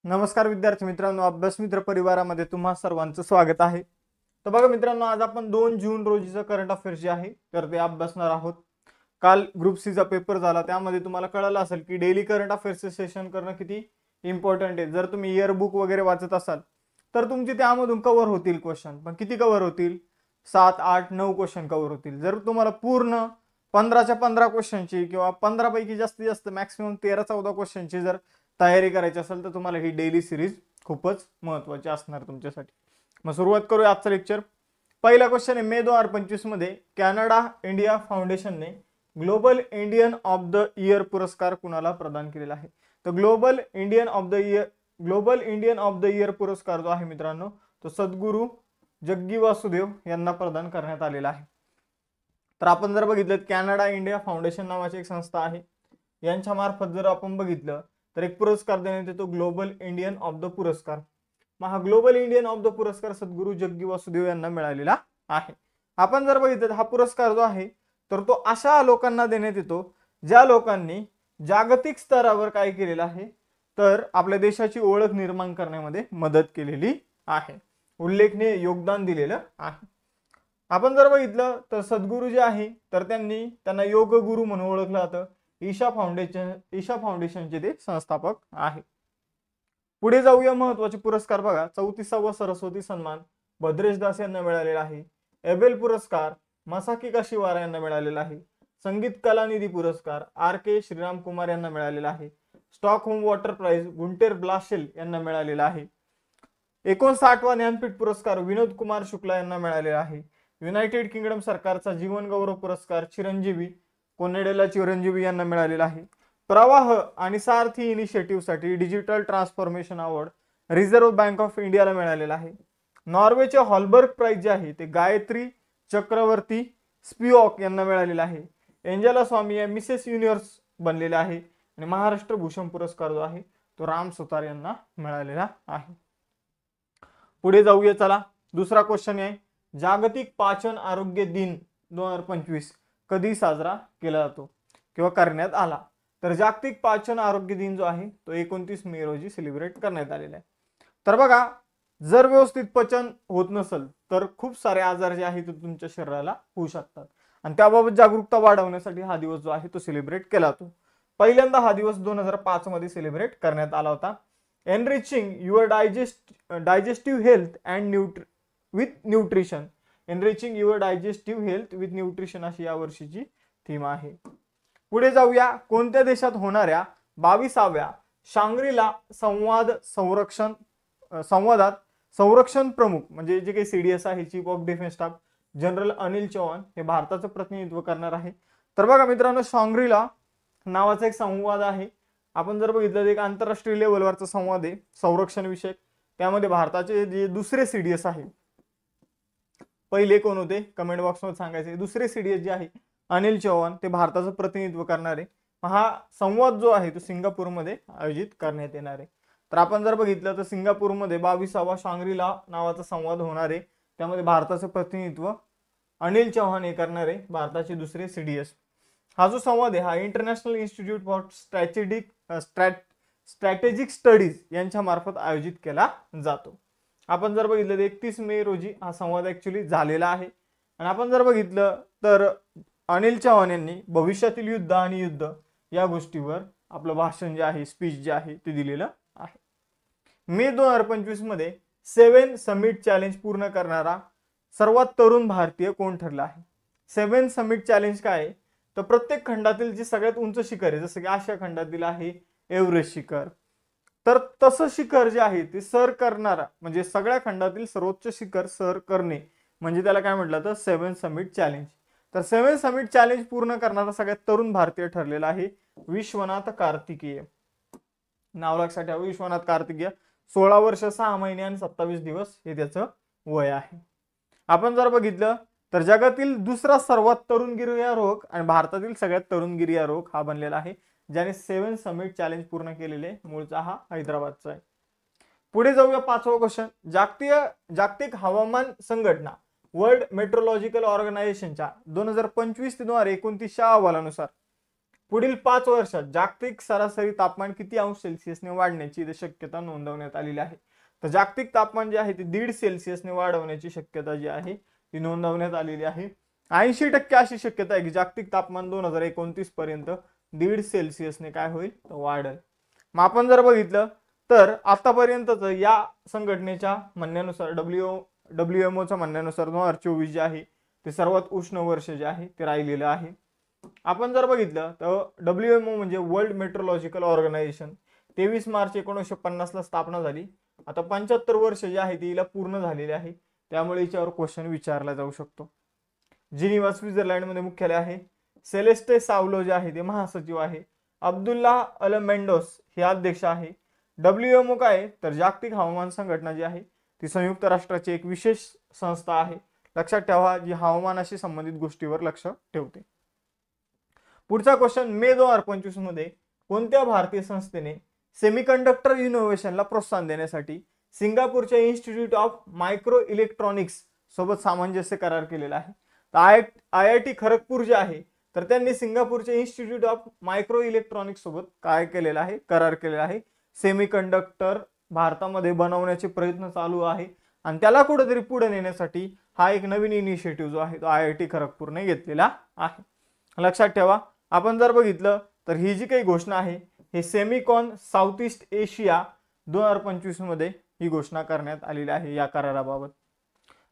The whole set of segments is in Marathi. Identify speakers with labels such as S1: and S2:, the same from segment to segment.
S1: नमस्कार विद्यार्थी मित्रांनो, अभ्यास मित्र परिवारामध्ये तुम्हा सर्वांचं स्वागत आहे. तर बघा मित्रांनो, आज आपण 2 जून रोजीचं करंट अफेअर्स जे आहे तर ते अभ्यासणार आहोत. काल ग्रुप सी चा पेपर झाला, त्यामध्ये तुम्हाला कळलं असेल की डेली करंट अफेअर्सचे सेशन करणं किती इम्पॉर्टंट आहे. जर तुम्ही इयर बुक वगैरे वाचत असाल तर तुमचे त्यामधून कव्हर होतील क्वेश्चन. पण किती कव्हर होतील? 7, 8, 9 क्वेश्चन कव्हर होतील. जर तुम्हाला पूर्ण 15च्या 15 क्वेश्चनची किंवा 15 पैकी जास्तीत जास्त मॅक्सिमम 13-14 क्वेश्चनची जर तयारी करायची असेल तर तुम्हाला ही डेली सिरीज खूपच महत्त्वाची असणार तुमच्यासाठी. मग सुरुवात करूया आजचा लेक्चर. पहिला क्वेश्चन आहे, मे 2025 मध्ये कॅनडा इंडिया फाउंडेशनने global Indian of the year पुरस्कार कुणाला प्रदान केलेला आहे? तर global Indian of the year पुरस्कार जो आहे मित्रांनो तो सद्गुरू जग्गी वासुदेव यांना प्रदान करण्यात आलेला आहे. तर आपण जर बघितलं कॅनडा इंडिया फाउंडेशन नावाची एक संस्था आहे, यांच्या मार्फत जर आपण बघितलं तर एक पुरस्कार देण्यात येतो, ग्लोबल इंडियन ऑफ द पुरस्कार. मग हा ग्लोबल इंडियन ऑफ द पुरस्कार सद्गुरू जग्गी वासुदेव यांना मिळालेला आहे. आपण जर बघितलं हा पुरस्कार जो आहे तर तो अशा लोकांना देण्यात येतो ज्या लोकांनी जागतिक स्तरावर काय केलेलं आहे तर आपल्या देशाची ओळख निर्माण करण्यामध्ये मदत केलेली आहे, उल्लेखनीय योगदान दिलेलं आहे. आपण जर बघितलं तर सद्गुरू जे आहे तर त्यांना योग गुरु म्हणून ओळखलं जातं. ईशा फाउंडेशनचे ते संस्थापक आहे. पुढे जाऊया, महत्वाचे पुरस्कार बघा. 34वा सरस्वती सन्मान भद्रेश दास यांना मिळालेला आहे. एबेल पुरस्कार मसाकी काशीवारा यांना मिळालेला आहे. संगीत कलानिधी पुरस्कार RK श्रीराम कुमार यांना मिळालेला आहे. स्टॉकहोम वॉटर प्राइज गुंटेर ब्लाशेल यांना मिळालेला आहे. 59वा ज्ञानपीठ पुरस्कार विनोद कुमार शुक्ला यांना मिळालेला आहे. युनायटेड किंगडम सरकारचा जीवन गौरव पुरस्कार कोनेडेला चिरंजीवी यांना मिळालेला आहे. प्रवाह आणि सारथी इनिशिएटिव्हसाठी digital transformation award reserve bank of इंडियाला मिळालेला आहे. नॉर्वेचे हॉलबर्ग प्राइज जे आहे ते गायत्री चक्रवर्ती स्पिऑक यांना मिळालेला आहे. एंजेला स्वामी या मिसेस युनिव्हर्स बनलेल्या आहे. आणि महाराष्ट्र भूषण पुरस्कार जो आहे तो राम सुतार यांना मिळालेला आहे. पुढे जाऊया, चला. दुसरा क्वेश्चन आहे, जागतिक पाचन आरोग्य दिन 2025 कधी साजरा केला जातो किंवा करण्यात आला? तर जागतिक पाचन आरोग्य दिन जो आहे तो 29 मे रोजी सेलिब्रेट करण्यात आलेला आहे. तर बघा, जर व्यवस्थित पचन होत नसेल तर खूप सारे आजार जे आहेत ते तुमच्या शरीराला होऊ शकतात, आणि त्याबाबत जागरूकता वाढवण्यासाठी हा दिवस जो आहे तो सेलिब्रेट केला जातो. पहिल्यांदा हा दिवस 2005 मध्ये सेलिब्रेट करण्यात आला होता. Enriching your digestive health and with nutrition. Enriching your digestive health with nutrition अशी या वर्षीची थीम आहे. पुढे जाऊया, कोणत्या देशात होणाऱ्या 22व्या शांग्रीला संवादात संरक्षण प्रमुख म्हणजे जे काही CDS आहे, chief of defence staff general Anil Chauhan हे भारताचं प्रतिनिधित्व करणार आहे. तर बघा मित्रांनो, शांग्रीला नावाचा एक संवाद आहे. आपण जर बघितलं तर एक आंतरराष्ट्रीय लेवलवरचा संवाद आहे संरक्षण विषयक. त्यामध्ये भारताचे जे दुसरे CDS आहे, पहिले कोण होते कमेंट बॉक्समध्ये सांगायचे. दुसरे CDS जे आहे अनिल चौहान ते भारताचं प्रतिनिधित्व करणार आहे. हा संवाद जो आहे तो सिंगापूरमध्ये आयोजित करण्यात येणार आहे. तर आपण जर बघितलं तर सिंगापूरमध्ये 22वा शांग्रीला नावाचा संवाद होणार आहे. त्यामध्ये भारताचं प्रतिनिधित्व अनिल चौहान हे करणार आहे, भारताचे दुसरे CDS. हा जो संवाद आहे हा international institute for strategic studies यांच्या मार्फत आयोजित केला जातो. आपण जर बघितलं तर 31 मे रोजी हा संवाद ऍक्च्युली झालेला आहे. आणि आपण जर बघितलं तर अनिल चौहान यांनी भविष्यातील युद्ध आणि युद्ध या गोष्टीवर आपलं भाषण जे आहे, स्पीच जे आहे ते दिलेलं आहे. मे 2025 मध्ये 7 समिट चॅलेंज पूर्ण करणारा सर्वात तरुण भारतीय कोण ठरला आहे? 7 समिट चॅलेंज काय आहे तर प्रत्येक खंडातील जे सगळ्यात उंच शिखर आहे, जसं की आशिया खंडातील आहे एव्हरेस्ट शिखर, तर तसं शिखर जे आहे ते सर करणारा म्हणजे सगळ्या खंडातील सर्वोच्च शिखर सर करणे म्हणजे त्याला काय म्हटलं तर 7 समिट चॅलेंज. तर 7 समिट चॅलेंज पूर्ण करणारा सगळ्यात तरुण भारतीय ठरलेला आहे विश्वनाथ कार्तिकेय. नाव लक्षात ठेवा, विश्वनाथ कार्तिकेय. 16 वर्ष 6 महिने आणि 27 दिवस हे त्याचं वय आहे. आपण जर बघितलं तर जगातील दुसरा सर्वात तरुण गिर्यारोहक आणि भारतातील सगळ्यात तरुण गिर्यारोहक हा बनलेला आहे, ज्याने 7 समिट चॅलेंज पूर्ण केलेले. मूळचा हा हैदराबादचा आहे. पुढे जाऊया, 5वा क्वेश्चन. जागतिक हवामान संघटना वर्ल्ड मेट्रोलॉजिकल ऑर्गनायझेशनच्या 2025 ते 2029 अहवालानुसार पुढील 5 वर्षात जागतिक सरासरी तापमान किती अंश सेल्सिअसने वाढण्याची इथे शक्यता नोंदवण्यात आलेली आहे. तर जागतिक तापमान जे आहे ते 1.5 सेल्सिअसने वाढवण्याची शक्यता जी आहे ती नोंदवण्यात आलेली आहे. 80% अशी शक्यता आहे की जागतिक तापमान 2029 पर्यंत 1.5 सेल्सिअसने काय होईल तर वाढेल. मग आपण जर बघितलं तर आतापर्यंतच या संघटनेच्या म्हणण्यानुसार WMOच्या म्हणण्यानुसार 2024 जे आहे ते सर्वात उष्ण वर्ष जे आहे ते राहिलेलं आहे. आपण जर बघितलं तर WMO म्हणजे वर्ल्ड मेट्रोलॉजिकल ऑर्गनायझेशन 23 मार्च 1950 ला स्थापना झाली. आता 75 वर्ष जे आहे तिला पूर्ण झालेले आहे, त्यामुळे याच्यावर क्वेश्चन विचारला जाऊ शकतो. जिनिव्हा स्वित्झर्लंड मध्ये मुख्यालय आहे. सेलेस्टे सावलो जे आहे ते महासचिव आहे. अब्दुल्ला अल मेंडोस हे अध्यक्ष आहे. WMO काय तर जागतिक हवामान संघटना जी आहे ती संयुक्त राष्ट्राची एक विशेष संस्था आहे. लक्षात ठेवा, जी हवामानाशी संबंधित गोष्टीवर लक्ष ठेवते. पुढचा क्वेश्चन, मे 2025 मध्ये कोणत्या भारतीय संस्थेने सेमीकंडक्टर इनोव्हेशनला प्रोत्साहन देण्यासाठी सिंगापूरच्या इन्स्टिट्यूट ऑफ मायक्रो इलेक्ट्रॉनिक्स सोबत सामंजस्य करार केलेला आहे? IIT खरगपूर जे आहे तर त्यांनी सिंगापूरच्या इन्स्टिट्यूट ऑफ मायक्रो इलेक्ट्रॉनिक्स सोबत काय केलेला आहे, करार केलेला आहे. सेमीकंडक्टर भारतामध्ये बनवण्याचे प्रयत्न चालू आहे आणि त्याला कुठेतरी पुढे नेण्यासाठी हा एक नवीन इनिशिएटिव्ह जो आहे तो IIT खरगपूरने घेतलेला आहे. लक्षात ठेवा, आपण जर बघितलं तर ही जी काही घोषणा आहे हे सेमिकॉन साऊथ ईस्ट एशिया 2025 मध्ये ही घोषणा करण्यात आलेली आहे या कराराबाबत.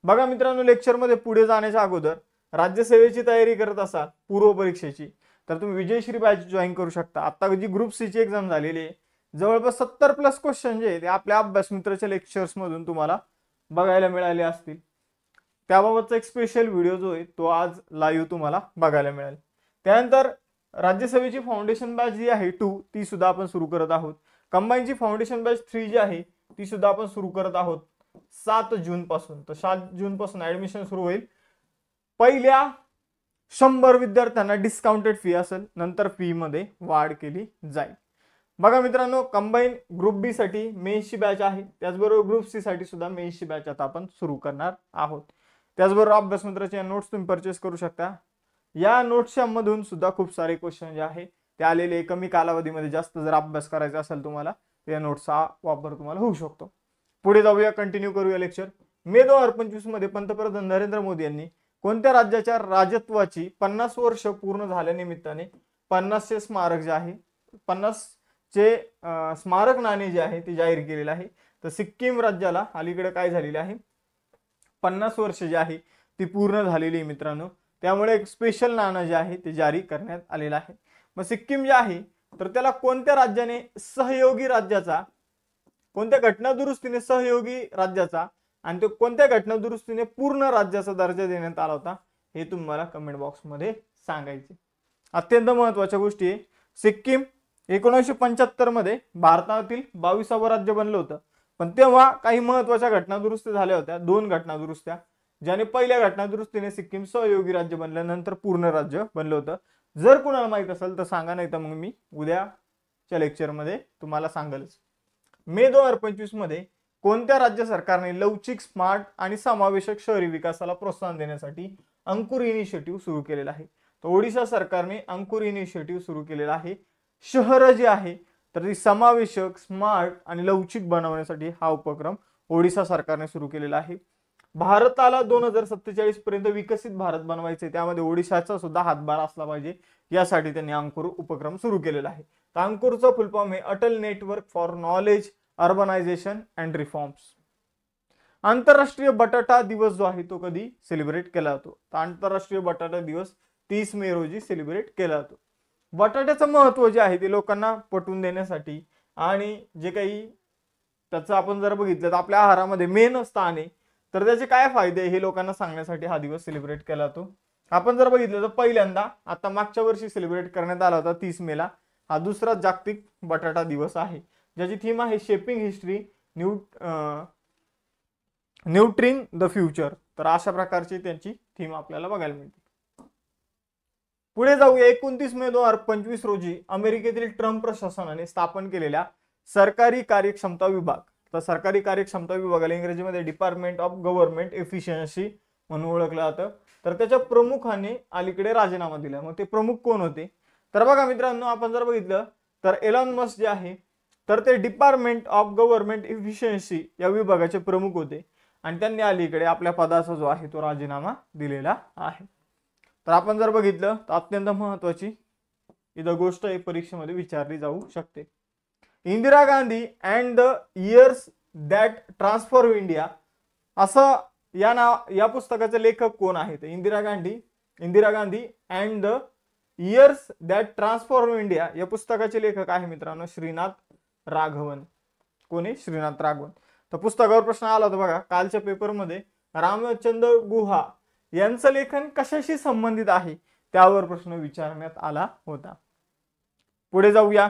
S1: बघा मित्रांनो, लेक्चरमध्ये पुढे जाण्याच्या अगोदर राज्यसेवेची तयारी करत असाल पूर्व परीक्षेची तर तुम्ही विजयश्री बॅच जॉईन करू शकता. आता जी ग्रुप सी ची एक्झाम झालेली आहे, जवळपास 70+ क्वेश्चन जे ते आपल्या अभ्यास मित्राच्या लेक्चर्स मधून तुम्हाला बघायला मिळाले असतील. त्याबाबतचा एक स्पेशल व्हिडिओ जो आहे तो आज लाईव्ह तुम्हाला बघायला मिळेल. त्यानंतर राज्यसेवेची फाउंडेशन बॅच जी आहे 2 ती सुद्धा आपण सुरू करत आहोत. कंबाईनची फाउंडेशन बॅच 3 जी आहे ती सुद्धा आपण सुरू करत आहोत 7 जून पासून. तर 7 जून पासून ऍडमिशन सुरू होईल. पहिल्या 100 विद्यार्थ्यांना डिस्काउंटेड फी असेल, नंतर फी मध्ये वाढ केली जाईल. बघा मित्रांनो, कंबाईन ग्रुप बी साठी मेन्सची बॅच आहे, त्याचबरोबर ग्रुप सी साठी सुद्धा मेन्सची बॅच आता आपण सुरू करणार आहोत. त्याचबरोबर अभ्यास मित्राचे नोट्स तुम्ही परचेस करू शकता. या नोट्सच्या मधून सुद्धा खूप सारे क्वेश्चन जे आहे ते आलेले, कमी कालावधीमध्ये जास्त जर अभ्यास करायचा असेल तुम्हाला या नोट्सचा वापर तुम्हाला होऊ शकतो. पुढे जाऊया, कंटिन्यू करूया लेक्चर. मे 2025 मध्ये पंतप्रधान नरेंद्र मोदी यांनी कोणत्या राज्याच्या राजत्वाची 50 वर्ष पूर्ण झाल्यानिमित्ताने 50चे स्मारक जे आहे 50चे स्मारक नाणे जे आहे ते जाहीर केलेले आहे. तर सिक्कीम राज्याला अलीकडे काय झालेले आहे 50 वर्ष जे आहे ती पूर्ण झालेली आहे मित्रांनो, त्यामुळे एक स्पेशल नाणं जे आहे ते जारी करण्यात आलेलं आहे. मग सिक्कीम जे आहे तर त्याला कोणत्या राज्याने सहयोगी राज्याचा, कोणत्या घटनादुरुस्तीने सहयोगी राज्याचा आणि तो कोणत्या घटनादुरुस्तीने पूर्ण राज्याचा दर्जा देण्यात आला होता हे तुम्हाला कमेंट बॉक्स मध्ये सांगायचे. अत्यंत महत्त्वाच्या गोष्टी आहे. सिक्कीम 1975 मध्ये भारतातील 22वे राज्य बनलं होतं, पण तेव्हा काही महत्त्वाच्या घटनादुरुस्ती झाल्या होत्या, 2 घटनादुरुस्त्या, ज्याने पहिल्या घटनादुरुस्तीने सिक्कीम सहयोगी राज्य बनलं, नंतर पूर्ण राज्य बनलं होतं. जर कुणाला माहित असेल तर सांगा, नाही तर मग मी उद्याच्या लेक्चरमध्ये तुम्हाला सांगेलच. मे 2025 मध्ये कोणत्या राज्य सरकारने लवचिक, स्मार्ट आणि समावेशक शहरी विकासाला प्रोत्साहन देण्यासाठी अंकुर इनिशिएटिव्ह सुरू केलेला आहे? तर ओडिशा सरकारने अंकुर इनिशिएटिव्ह सुरू केलेला आहे. शहर जी आहे तर ती समावेशक, स्मार्ट आणि लवचिक बनवण्यासाठी हा उपक्रम ओडिशा सरकारने सुरू केलेला आहे. भारताला 2047 पर्यंत विकसित भारत बनवायचे, त्यामध्ये ओडिशाचा सुद्धा हातभार असला पाहिजे, यासाठी त्यांनी अंकुर उपक्रम सुरू केलेला आहे. तर अंकुरचा फुल फॉर्म आहे Atal network for knowledge urbanisation and reforms. आंतरराष्ट्रीय बटाटा दिवस जो आहे तो कधी सेलिब्रेट केला जातो? तर आंतरराष्ट्रीय बटाटा दिवस 30 मे रोजी सेलिब्रेट केला जातो. बटाट्याचं महत्त्व जे आहे ते लोकांना पटवून देण्यासाठी आणि जे काही त्याचं आपण जर बघितलं तर आपल्या आहारामध्ये मेन स्थान आहे, तर त्याचे काय फायदे हे लोकांना सांगण्यासाठी हा दिवस सेलिब्रेट केला जातो. आपण जर बघितलं तर पहिल्यांदा आता मागच्या वर्षी सेलिब्रेट करण्यात आला होता 30 मेला. हा दुसरा जागतिक बटाटा दिवस आहे, ज्याची थीम आहे शेपिंग हिस्ट्री न्यूट्रिंग द फ्युचर. तर अशा प्रकारची त्यांची थीम आपल्याला बघायला मिळते. पुढे जाऊया. 29 मे 2025 रोजी अमेरिकेतील ट्रम्प प्रशासनाने स्थापन केलेल्या सरकारी कार्यक्षमता विभाग, तर सरकारी कार्यक्षमता विभागाला इंग्रजीमध्ये डिपार्टमेंट ऑफ गव्हर्नमेंट एफिशियन्सी म्हणून ओळखलं जातं. तर त्याच्या प्रमुखाने अलीकडे राजीनामा दिला. मग ते प्रमुख कोण होते? तर बघा मित्रांनो, आपण जर बघितलं तर एलॉन मस्क जे आहे तर ते डिपार्टमेंट ऑफ गव्हर्नमेंट इफिशियन्सी या विभागाचे प्रमुख होते आणि त्यांनी अलीकडे आपल्या पदाचा जो आहे तो राजीनामा दिलेला आहे. तर आपण जर बघितलं तर अत्यंत महत्त्वाची इथं गोष्ट एक परीक्षेमध्ये विचारली जाऊ शकते. Indira Gandhi and the years that transform India असं या पुस्तकाचे लेखक कोण आहेत? Indira Gandhi and the years that transform India या पुस्तकाचे लेखक आहे मित्रांनो श्रीनाथ राघवन. कोणी? श्रीनाथ राघवन. तर पुस्तकावर प्रश्न आला होता बघा कालच्या पेपरमध्ये, रामचंद्र गुहा यांचं लेखन कशाशी संबंधित आहे त्यावर प्रश्न विचारण्यात आला होता. पुढे जाऊया.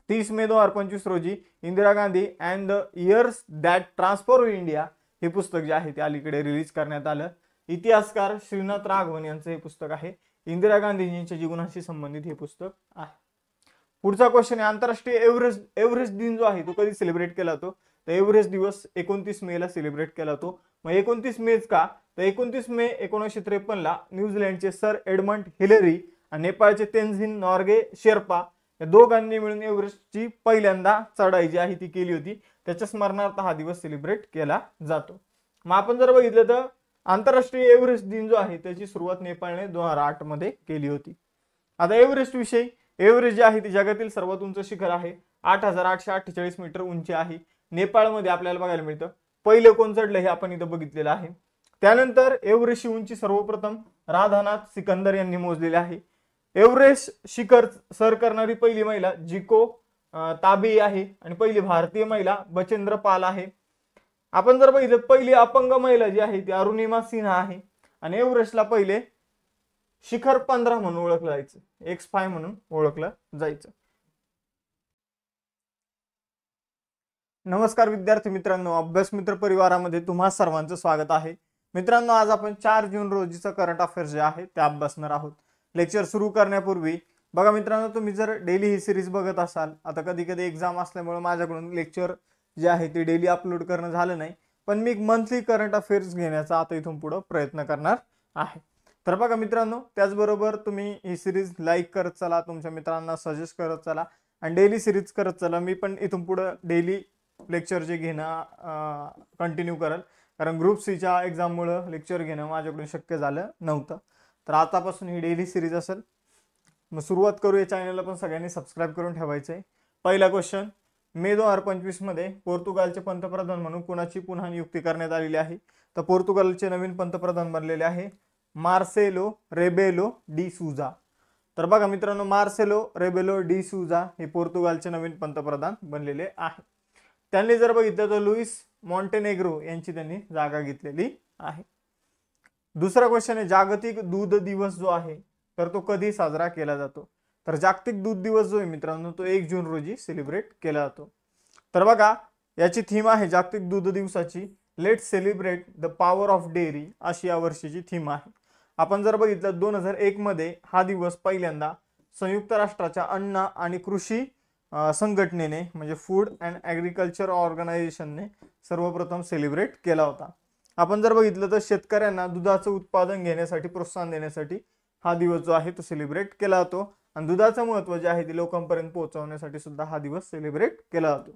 S1: 30 मे 2025 रोजी Indira Gandhi and the years that transform India हे पुस्तक जे आहे ते अलीकडे रिलीज करण्यात आलं. इतिहासकार श्रीनाथ राघवन यांचं हे पुस्तक आहे. इंदिरा गांधीजींच्या जीवनाशी संबंधित हे पुस्तक आहे. पुढचा क्वेश्चन आहे, आंतरराष्ट्रीय एव्हरेस्ट दिन जो आहे तो कधी सेलिब्रेट केला जातो? तर एव्हरेस्ट दिवस 29 मे ला सेलिब्रेट केला जातो. मग 29 मेच का? तर 29 मे 1953 ला न्यूझीलंडचे सर एडमंड हिलरी आणि नेपाळचे तेन्झिन नॉर्गे शेर्पा या दोघांनी मिळून एव्हरेस्टची पहिल्यांदा चढाई जी आहे ती केली होती. त्याच्या स्मरणार्थ हा दिवस सेलिब्रेट केला जातो. मग आपण जर बघितलं तर आंतरराष्ट्रीय एव्हरेस्ट दिन जो आहे त्याची सुरुवात नेपाळने 2008 मध्ये केली होती. आता एव्हरेस्ट विषयी, एव्हरेस्ट जे आहे ती जगातील सर्वात उंच शिखर आहे. 8848 मीटर उंची आहे. नेपाळमध्ये आपल्याला बघायला मिळतं. पहिले कोण चढलं हे आपण इथं बघितलेलं आहे. त्यानंतर एव्हरेस्टची उंची सर्वप्रथम राधानाथ सिकंदर यांनी मोजलेली आहे. एव्हरेस्ट शिखर सर करणारी पहिली महिला जिको ताबे आहे आणि पहिली भारतीय महिला बचेंद्र पाल आहे. आपण जर बघितलं पहिली अपंग महिला जी आहे ती अरुणिमा सिन्हा आहे आणि एव्हरेस्टला पहिले शिखर 15 म्हणून ओळखलं जायचं, X5 म्हणून ओळखलं जायचं. नमस्कार विद्यार्थी मित्रांनो, अभ्यास मित्र परिवारामध्ये तुम्हा सर्वांचं स्वागत आहे. मित्रांनो, आज आपण 4 जून रोजीचं करंट अफेअर्स जे आहे ते अभ्यासणार आहोत. लेक्चर सुरू करण्यापूर्वी बघा मित्रांनो, तुम्ही जर डेली ही सिरीज बघत असाल, आता कधी कधी एक्झाम असल्यामुळे माझ्याकडून लेक्चर जे आहे ते डेली अपलोड करणं झालं नाही, पण मी मंथली करंट अफेअर्स घेण्याचा आता इथून पुढे प्रयत्न करणार आहे. तर बघा मित्रांनो, त्याचबरोबर तुम्ही ही सिरीज लाईक करत चला, तुमच्या मित्रांना सजेस्ट करत चला आणि डेली सिरीज करत चला. मी पण इथून पुढे डेली लेक्चर जे घेणं कंटिन्यू करेल, कारण ग्रुप सीच्या एक्झाममुळे लेक्चर घेणं माझ्याकडून शक्य झालं नव्हतं. तर आतापासून ही डेली सिरीज असेल. मग सुरुवात करूया. चॅनलला पण सगळ्यांनी सबस्क्राईब करून ठेवायचं आहे. पहिला क्वेश्चन, मे 2025 मध्ये पोर्तुगालचे पंतप्रधान म्हणून कुणाची पुन्हा नियुक्ती करण्यात आलेली आहे? तर पोर्तुगालचे नवीन पंतप्रधान बनलेले आहे मार्सेलो रेबेलो डी सुजा. तर बघा मित्रांनो, मार्सेलो रेबेलो डी सुजा हे पोर्तुगालचे नवीन पंतप्रधान बनलेले आहे. त्यांनी जर बघितलं तर लुईस मॉन्टेनेग्रो यांची त्यांनी जागा घेतलेली आहे. दुसरा क्वेश्चन आहे, जागतिक दूध दिवस जो आहे तर तो कधी साजरा केला जातो? तर जागतिक दूध दिवस जो आहे मित्रांनो तो 1 जून रोजी सेलिब्रेट केला जातो. तर बघा याची थीम आहे जागतिक दूध दिवसाची let's celebrate the power of dairy अशी या वर्षीची थीम आहे. आपण जर बघितलं 2001 मध्ये हा दिवस पहिल्यांदा संयुक्त राष्ट्राच्या अन्न आणि कृषी संघटनेने म्हणजे फूड अँड ॲग्रिकल्चर ऑर्गनायझेशनने सर्वप्रथम सेलिब्रेट केला होता. आपण जर बघितलं तर शेतकऱ्यांना दुधाचं उत्पादन घेण्यासाठी प्रोत्साहन देण्यासाठी हा दिवस जो आहे तो सेलिब्रेट केला जातो आणि दुधाचं महत्त्व जे आहे ते लोकांपर्यंत पोहोचवण्यासाठी सुद्धा हा दिवस सेलिब्रेट केला जातो.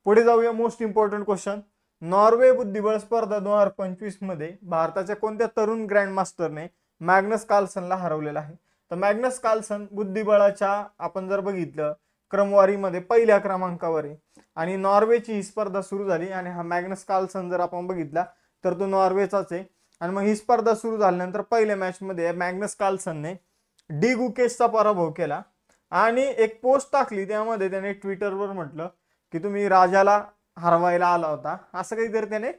S1: पुढे जाऊया. मोस्ट इम्पॉर्टंट क्वेश्चन, नॉर्वे बुद्धिबळ स्पर्धा 2025 मध्ये भारताच्या कोणत्या तरुण ग्रँड मास्टरने मॅग्नस कार्लसनला हरवलेला आहे? तर मॅग्नस कार्लसन बुद्धिबळाच्या आपण जर बघितलं क्रमवारीमध्ये पहिल्या क्रमांकावर आहे आणि नॉर्वेची ही स्पर्धा सुरू झाली आणि हा मॅग्नस कार्लसन जर आपण बघितला तर तो नॉर्वेचाच आहे. आणि मग ही स्पर्धा सुरू झाल्यानंतर पहिल्या मॅच मध्ये मॅग्नस कार्लसनने डी गुकेशचा पराभव केला आणि एक पोस्ट टाकली, त्यामध्ये त्याने ट्विटरवर म्हटलं की तुम्ही राजाला हरवायला आला होता, असं काहीतरी त्याने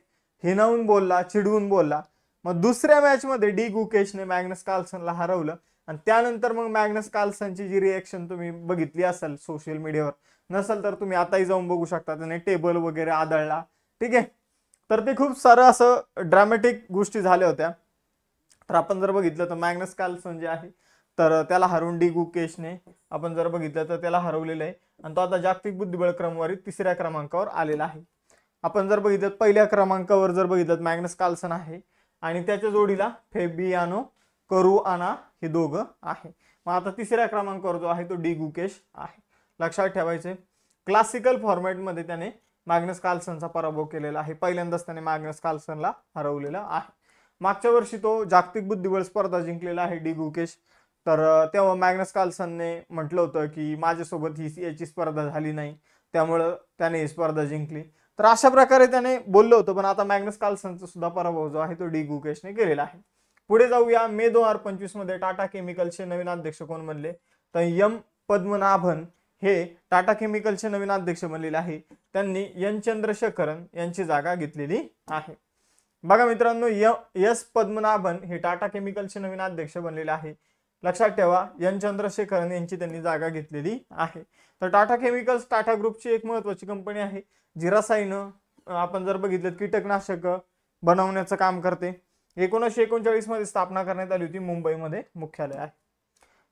S1: हिणवून बोलला, चिडवून बोलला. मग दुसऱ्या मॅच मध्ये डी गुकेशने मॅग्नस कार्लसनला हरवलं आणि त्यानंतर मग मॅग्नस कार्लसनची जी रिएक्शन तुम्ही बघितली असेल सोशल मीडियावर, नसेल तर तुम्ही आताही जाऊन बघू शकता, त्याने टेबल वगैरे आदळला. ठीक आहे, तर ते खूप सारं असं ड्रामॅटिक गोष्टी झाल्या होत्या. तर आपण जर बघितलं तर मॅग्नस कार्लसन जे आहे तर त्याला हरवून डी गुकेशने आपण जर बघितलं तर त्याला हरवलेलं आहे आणि तो आता जागतिक बुद्धिबळ क्रमवारीत 3ऱ्या क्रमांकावर आलेला आहे. आपण जर बघितलं पहिल्या क्रमांकावर जर बघितलं मॅग्नस कार्लसन आहे आणि त्याच्या जोडीला फेबियानो करुआना हे दोघं आहे. मग आता तिसऱ्या क्रमांकावर जो आहे तो डी गुकेश आहे, लक्षात ठेवायचे. क्लासिकल फॉर्मॅटमध्ये त्याने मॅग्नस कार्लसनचा पराभव केलेला आहे, पहिल्यांदाच त्याने मॅग्नस कार्लसनला हरवलेला आहे. मागच्या वर्षी तो जागतिक बुद्धिबळ स्पर्धा जिंकलेला आहे डी गुकेश. तर तेव्हा मॅग्नस कार्लसनने म्हटलं होतं की माझ्यासोबत याची स्पर्धा झाली नाही, त्यामुळं त्याने ही स्पर्धा जिंकली. तर अशा प्रकारे त्याने बोललं होतं. पण आता मॅग्नस कार्लसनचा सुद्धा पराभव जो आहे तो डी गुकेशने केलेला आहे. पुढे जाऊया. मे 2025 मध्ये टाटा केमिकलचे नवीन अध्यक्ष कोण बनले, तर एम पद्मनाभन हे टाटा केमिकलचे नवीन अध्यक्ष बनलेले आहे. त्यांनी एन चंद्रशेखरन यांची जागा घेतलेली आहे. बघा मित्रांनो, एस पद्मनाभन हे टाटा केमिकलचे नवीन अध्यक्ष बनलेले आहे. लक्षात ठेवा, एन चंद्रशेखरन यांची त्यांनी जागा घेतलेली आहे. तर टाटा केमिकल्स टाटा ग्रुपची एक महत्वाची कंपनी आहे, जी रसायनं आपण जर बघितलं कीटकनाशक बनवण्याचं काम करते. 1939 मध्ये स्थापना करण्यात आली होती, मुंबईमध्ये मुख्यालय आहे.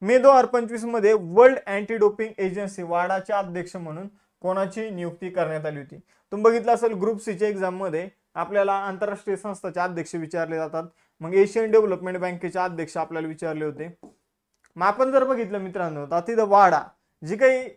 S1: मे 2025 मध्ये वर्ल्ड अँटी डोपिंग एजन्सी वाडाचे अध्यक्ष म्हणून कोणाची नियुक्ती करण्यात आली होती. तुम्ही बघितलं असेल ग्रुप सीच्या एक्झाम मध्ये आपल्याला आंतरराष्ट्रीय संस्थांचे अध्यक्ष विचारले जातात. मग एशियन डेव्हलपमेंट बँकेचे अध्यक्ष आपल्याला विचारले होते. मग आपण जर बघितलं मित्रांनो, तर तिथं वाडा, जी काही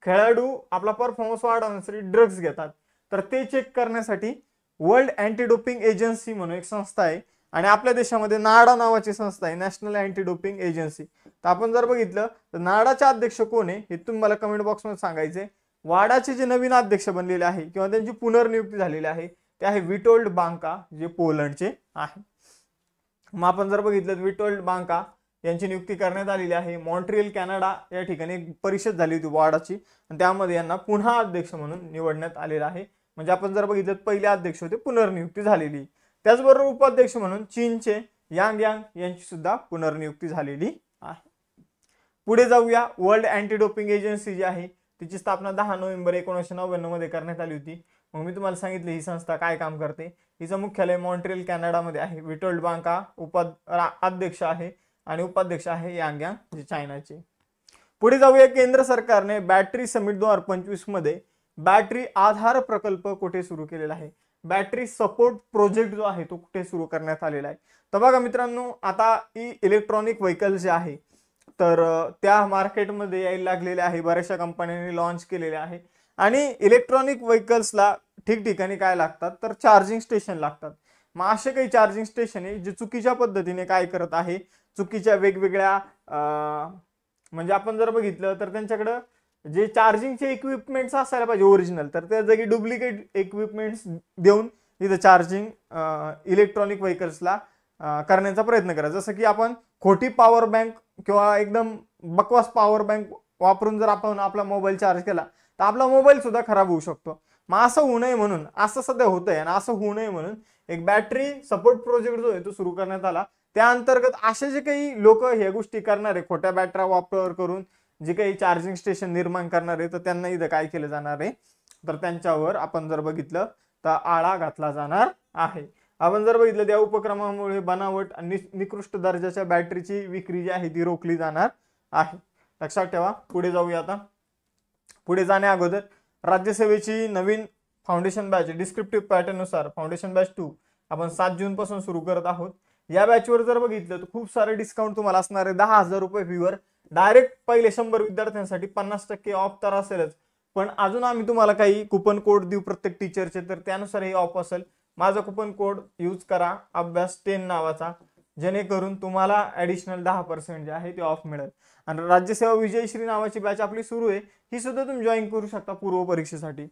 S1: खेळाडू आपला परफॉर्मन्स वाढवण्यासाठी ड्रग्ज घेतात, तर ते चेक करण्यासाठी वर्ल्ड अँटी डोपिंग एजन्सी म्हणून एक संस्था आहे. आणि आपल्या देशामध्ये नाडा नावाची संस्था आहे, नॅशनल अँटी डोपिंग एजन्सी. तर आपण जर बघितलं तर नाडाचे अध्यक्ष कोण आहे हे तुम्ही मला कमेंट बॉक्समध्ये सांगायचे. वाडाचे जे नवीन अध्यक्ष बनलेले आहे किंवा त्यांची पुनर्नियुक्ती झालेली आहे ते आहे विटोल्ड बांका, जे पोलंडचे आहे. मग आपण जर बघितलं विटोल्ड बांका यांची नियुक्ती करण्यात आलेली आहे. मॉन्ट्रियल कॅनडा या ठिकाणी एक परिषद झाली होती वाडाची, आणि त्यामध्ये यांना पुन्हा अध्यक्ष म्हणून निवडण्यात आलेला आहे. म्हणजे आपण जर बघितलं पहिले अध्यक्ष होते, पुनर्नियुक्ती झालेली. त्याचबरोबर उपाध्यक्ष म्हणून चीनचे यांग यांची सुद्धा पुनर्नियुक्ती झालेली आहे. पुढे जाऊया. वर्ल्ड अँटी डोपिंग एजन्सी जी आहे तिची स्थापना 10 नोव्हेंबर 1999 मध्ये करण्यात आली होती. मग मी तुम्हाला सांगितले ही संस्था काय काम करते. हिचं मुख्यालय मॉन्ट्रियल कॅनडामध्ये आहे. विटोल्ड बांका अध्यक्ष आहे आणि उपाध्यक्ष आहे यांग जे चायनाचे. पुढे जाऊया. केंद्र सरकारने बॅटरी समिट 2025 मध्ये बॅटरी आधार प्रकल्प कुठे सुरू केलेला आहे, बॅटरी सपोर्ट प्रोजेक्ट जो आहे तो कुठे सुरू करण्यात आलेला आहे. तर बघा मित्रांनो, आता इलेक्ट्रॉनिक व्हेकल जे आहे तर त्या मार्केटमध्ये यायला लागलेले आहे. बऱ्याचशा कंपन्यांनी लॉन्च केलेले आहे. आणि इलेक्ट्रॉनिक व्हेकल्सला ठिकठिकाणी काय लागतात, तर चार्जिंग स्टेशन लागतात. मग असे काही चार्जिंग स्टेशन आहे जे चुकीच्या पद्धतीने काय करत आहे, चुकीच्या वेगवेगळ्या म्हणजे आपण जर बघितलं तर त्यांच्याकडं जे चार्जिंगचे इक्विपमेंट्स असायला पाहिजे ओरिजिनल, तर त्या जागी डुप्लिकेट इक्विपमेंट्स देऊन इथं चार्जिंग इलेक्ट्रॉनिक व्हेकल्सला करण्याचा प्रयत्न करा. जसं की आपण खोटी पॉवर बँक किंवा एकदम बकवास पॉवर बँक वापरून जर आपण आपला मोबाईल चार्ज केला तर आपला मोबाईल सुद्धा खराब होऊ शकतो. मग असं होऊ नये म्हणून, असं सध्या होतंय आणि असं होऊ नये म्हणून एक बॅटरी सपोर्ट प्रोजेक्ट जो आहे तो सुरू करण्यात आला. त्या अंतर्गत असे जे काही लोक ह्या गोष्टी करणारे, खोट्या बॅटऱ्या वापर करून जे काही चार्जिंग स्टेशन निर्माण करणार आहे, तर त्यांना इथं काय केलं जाणार आहे, तर त्यांच्यावर आपण जर बघितलं तर आळा घातला जाणार आहे. आपण जर बघितलं त्या उपक्रमामुळे बनावट आणि निकृष्ट दर्जाच्या बॅटरीची विक्री जी आहे ती रोखली जाणार आहे. लक्षात ठेवा. पुढे जाऊया. आता पुढे जाण्या अगोदर राज्यसेवेची नवीन फाउंडेशन बॅच डिस्क्रिप्टिव्ह पॅटर्न नुसार फाउंडेशन बॅच 2 आपण 7 जून पासून सुरू करत आहोत. या बॅचवर जर बघितलं तर खूप सारे डिस्काउंट तुम्हाला असणार आहे. 10,000 रुपये फीवर डायरेक्ट पहिले 100 विद्यार्थ्यांसाठी 50% ऑफ तर असेलच, पण अजून आम्ही तुम्हाला काही कुपन कोड देऊ प्रत्येक टीचरचे, तर त्यानुसार हे ऑफ असेल. माझा कुपन कोड यूज करा अभ्यास 10 नावाचा, जेणेकरून तुम्हाला ॲडिशनल 10% जे आहे ते ऑफ मिळेल. आणि राज्यसेवा विजयश्री नावाची बॅच आपली सुरू आहे, ही सुद्धा तुम्ही जॉईन करू शकता पूर्व परीक्षेसाठी.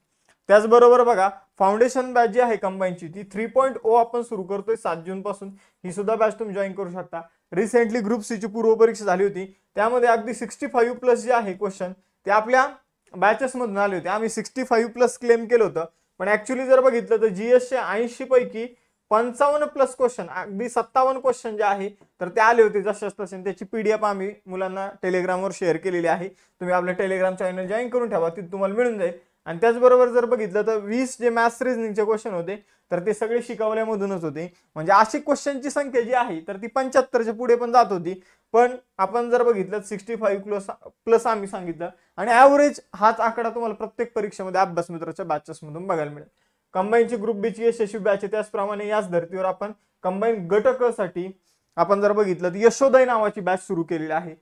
S1: त्याचबरोबर बघा फाउंडेशन बॅच जी आहे कंबाईनची ती 3.0 आपण सुरू करतोय 7 जून पासून. ही सुद्धा बॅच तुम्ही जॉईन करू शकता. रिसेंटली ग्रुप सी ची पूर्व परीक्षा झाली होती, त्यामध्ये अगदी 65+ जे आहे क्वेश्चन ते आपल्या बॅचेस मधून आले होते. आम्ही 65+ क्लेम केलं होतं, पण ऍक्च्युली जर बघितलं तर जीएसचे 80 पैकी 55+ क्वेश्चन, अगदी 57 क्वेश्चन जे आहे तर ते आले होते जशाच तसे. त्याची PDF आम्ही मुलांना टेलिग्रामवर शेअर केलेली आहे. तुम्ही आपल्या टेलिग्राम चॅनल जॉईन करून ठेवा, तिथे तुम्हाला मिळून जाईल. आणि त्याचबरोबर जर बघितलं तर 20 जे मॅथ्स रिझनिंगचे क्वेश्चन होते तर ते सगळे शिकवल्यामधूनच होते. म्हणजे अशी क्वेश्चनची संख्या जी आहे तर ती 75च्या पुढे पण जात होती. पण आपण जर बघितलं 65+ आम्ही सांगितलं, आणि ॲव्हरेज हाच आकडा तुम्हाला प्रत्येक परीक्षेमध्ये अभ्यास मित्राच्या बॅचेस मधून बघायला मिळेल. कंबाईनची ग्रुप बी ची यशस्वी बॅच आहे, त्याचप्रमाणे याच धर्तीवर आपण कंबाईन गट क साठी आपण जर बघितलं तर यशोदय नावाची बॅच सुरू केलेली आहे.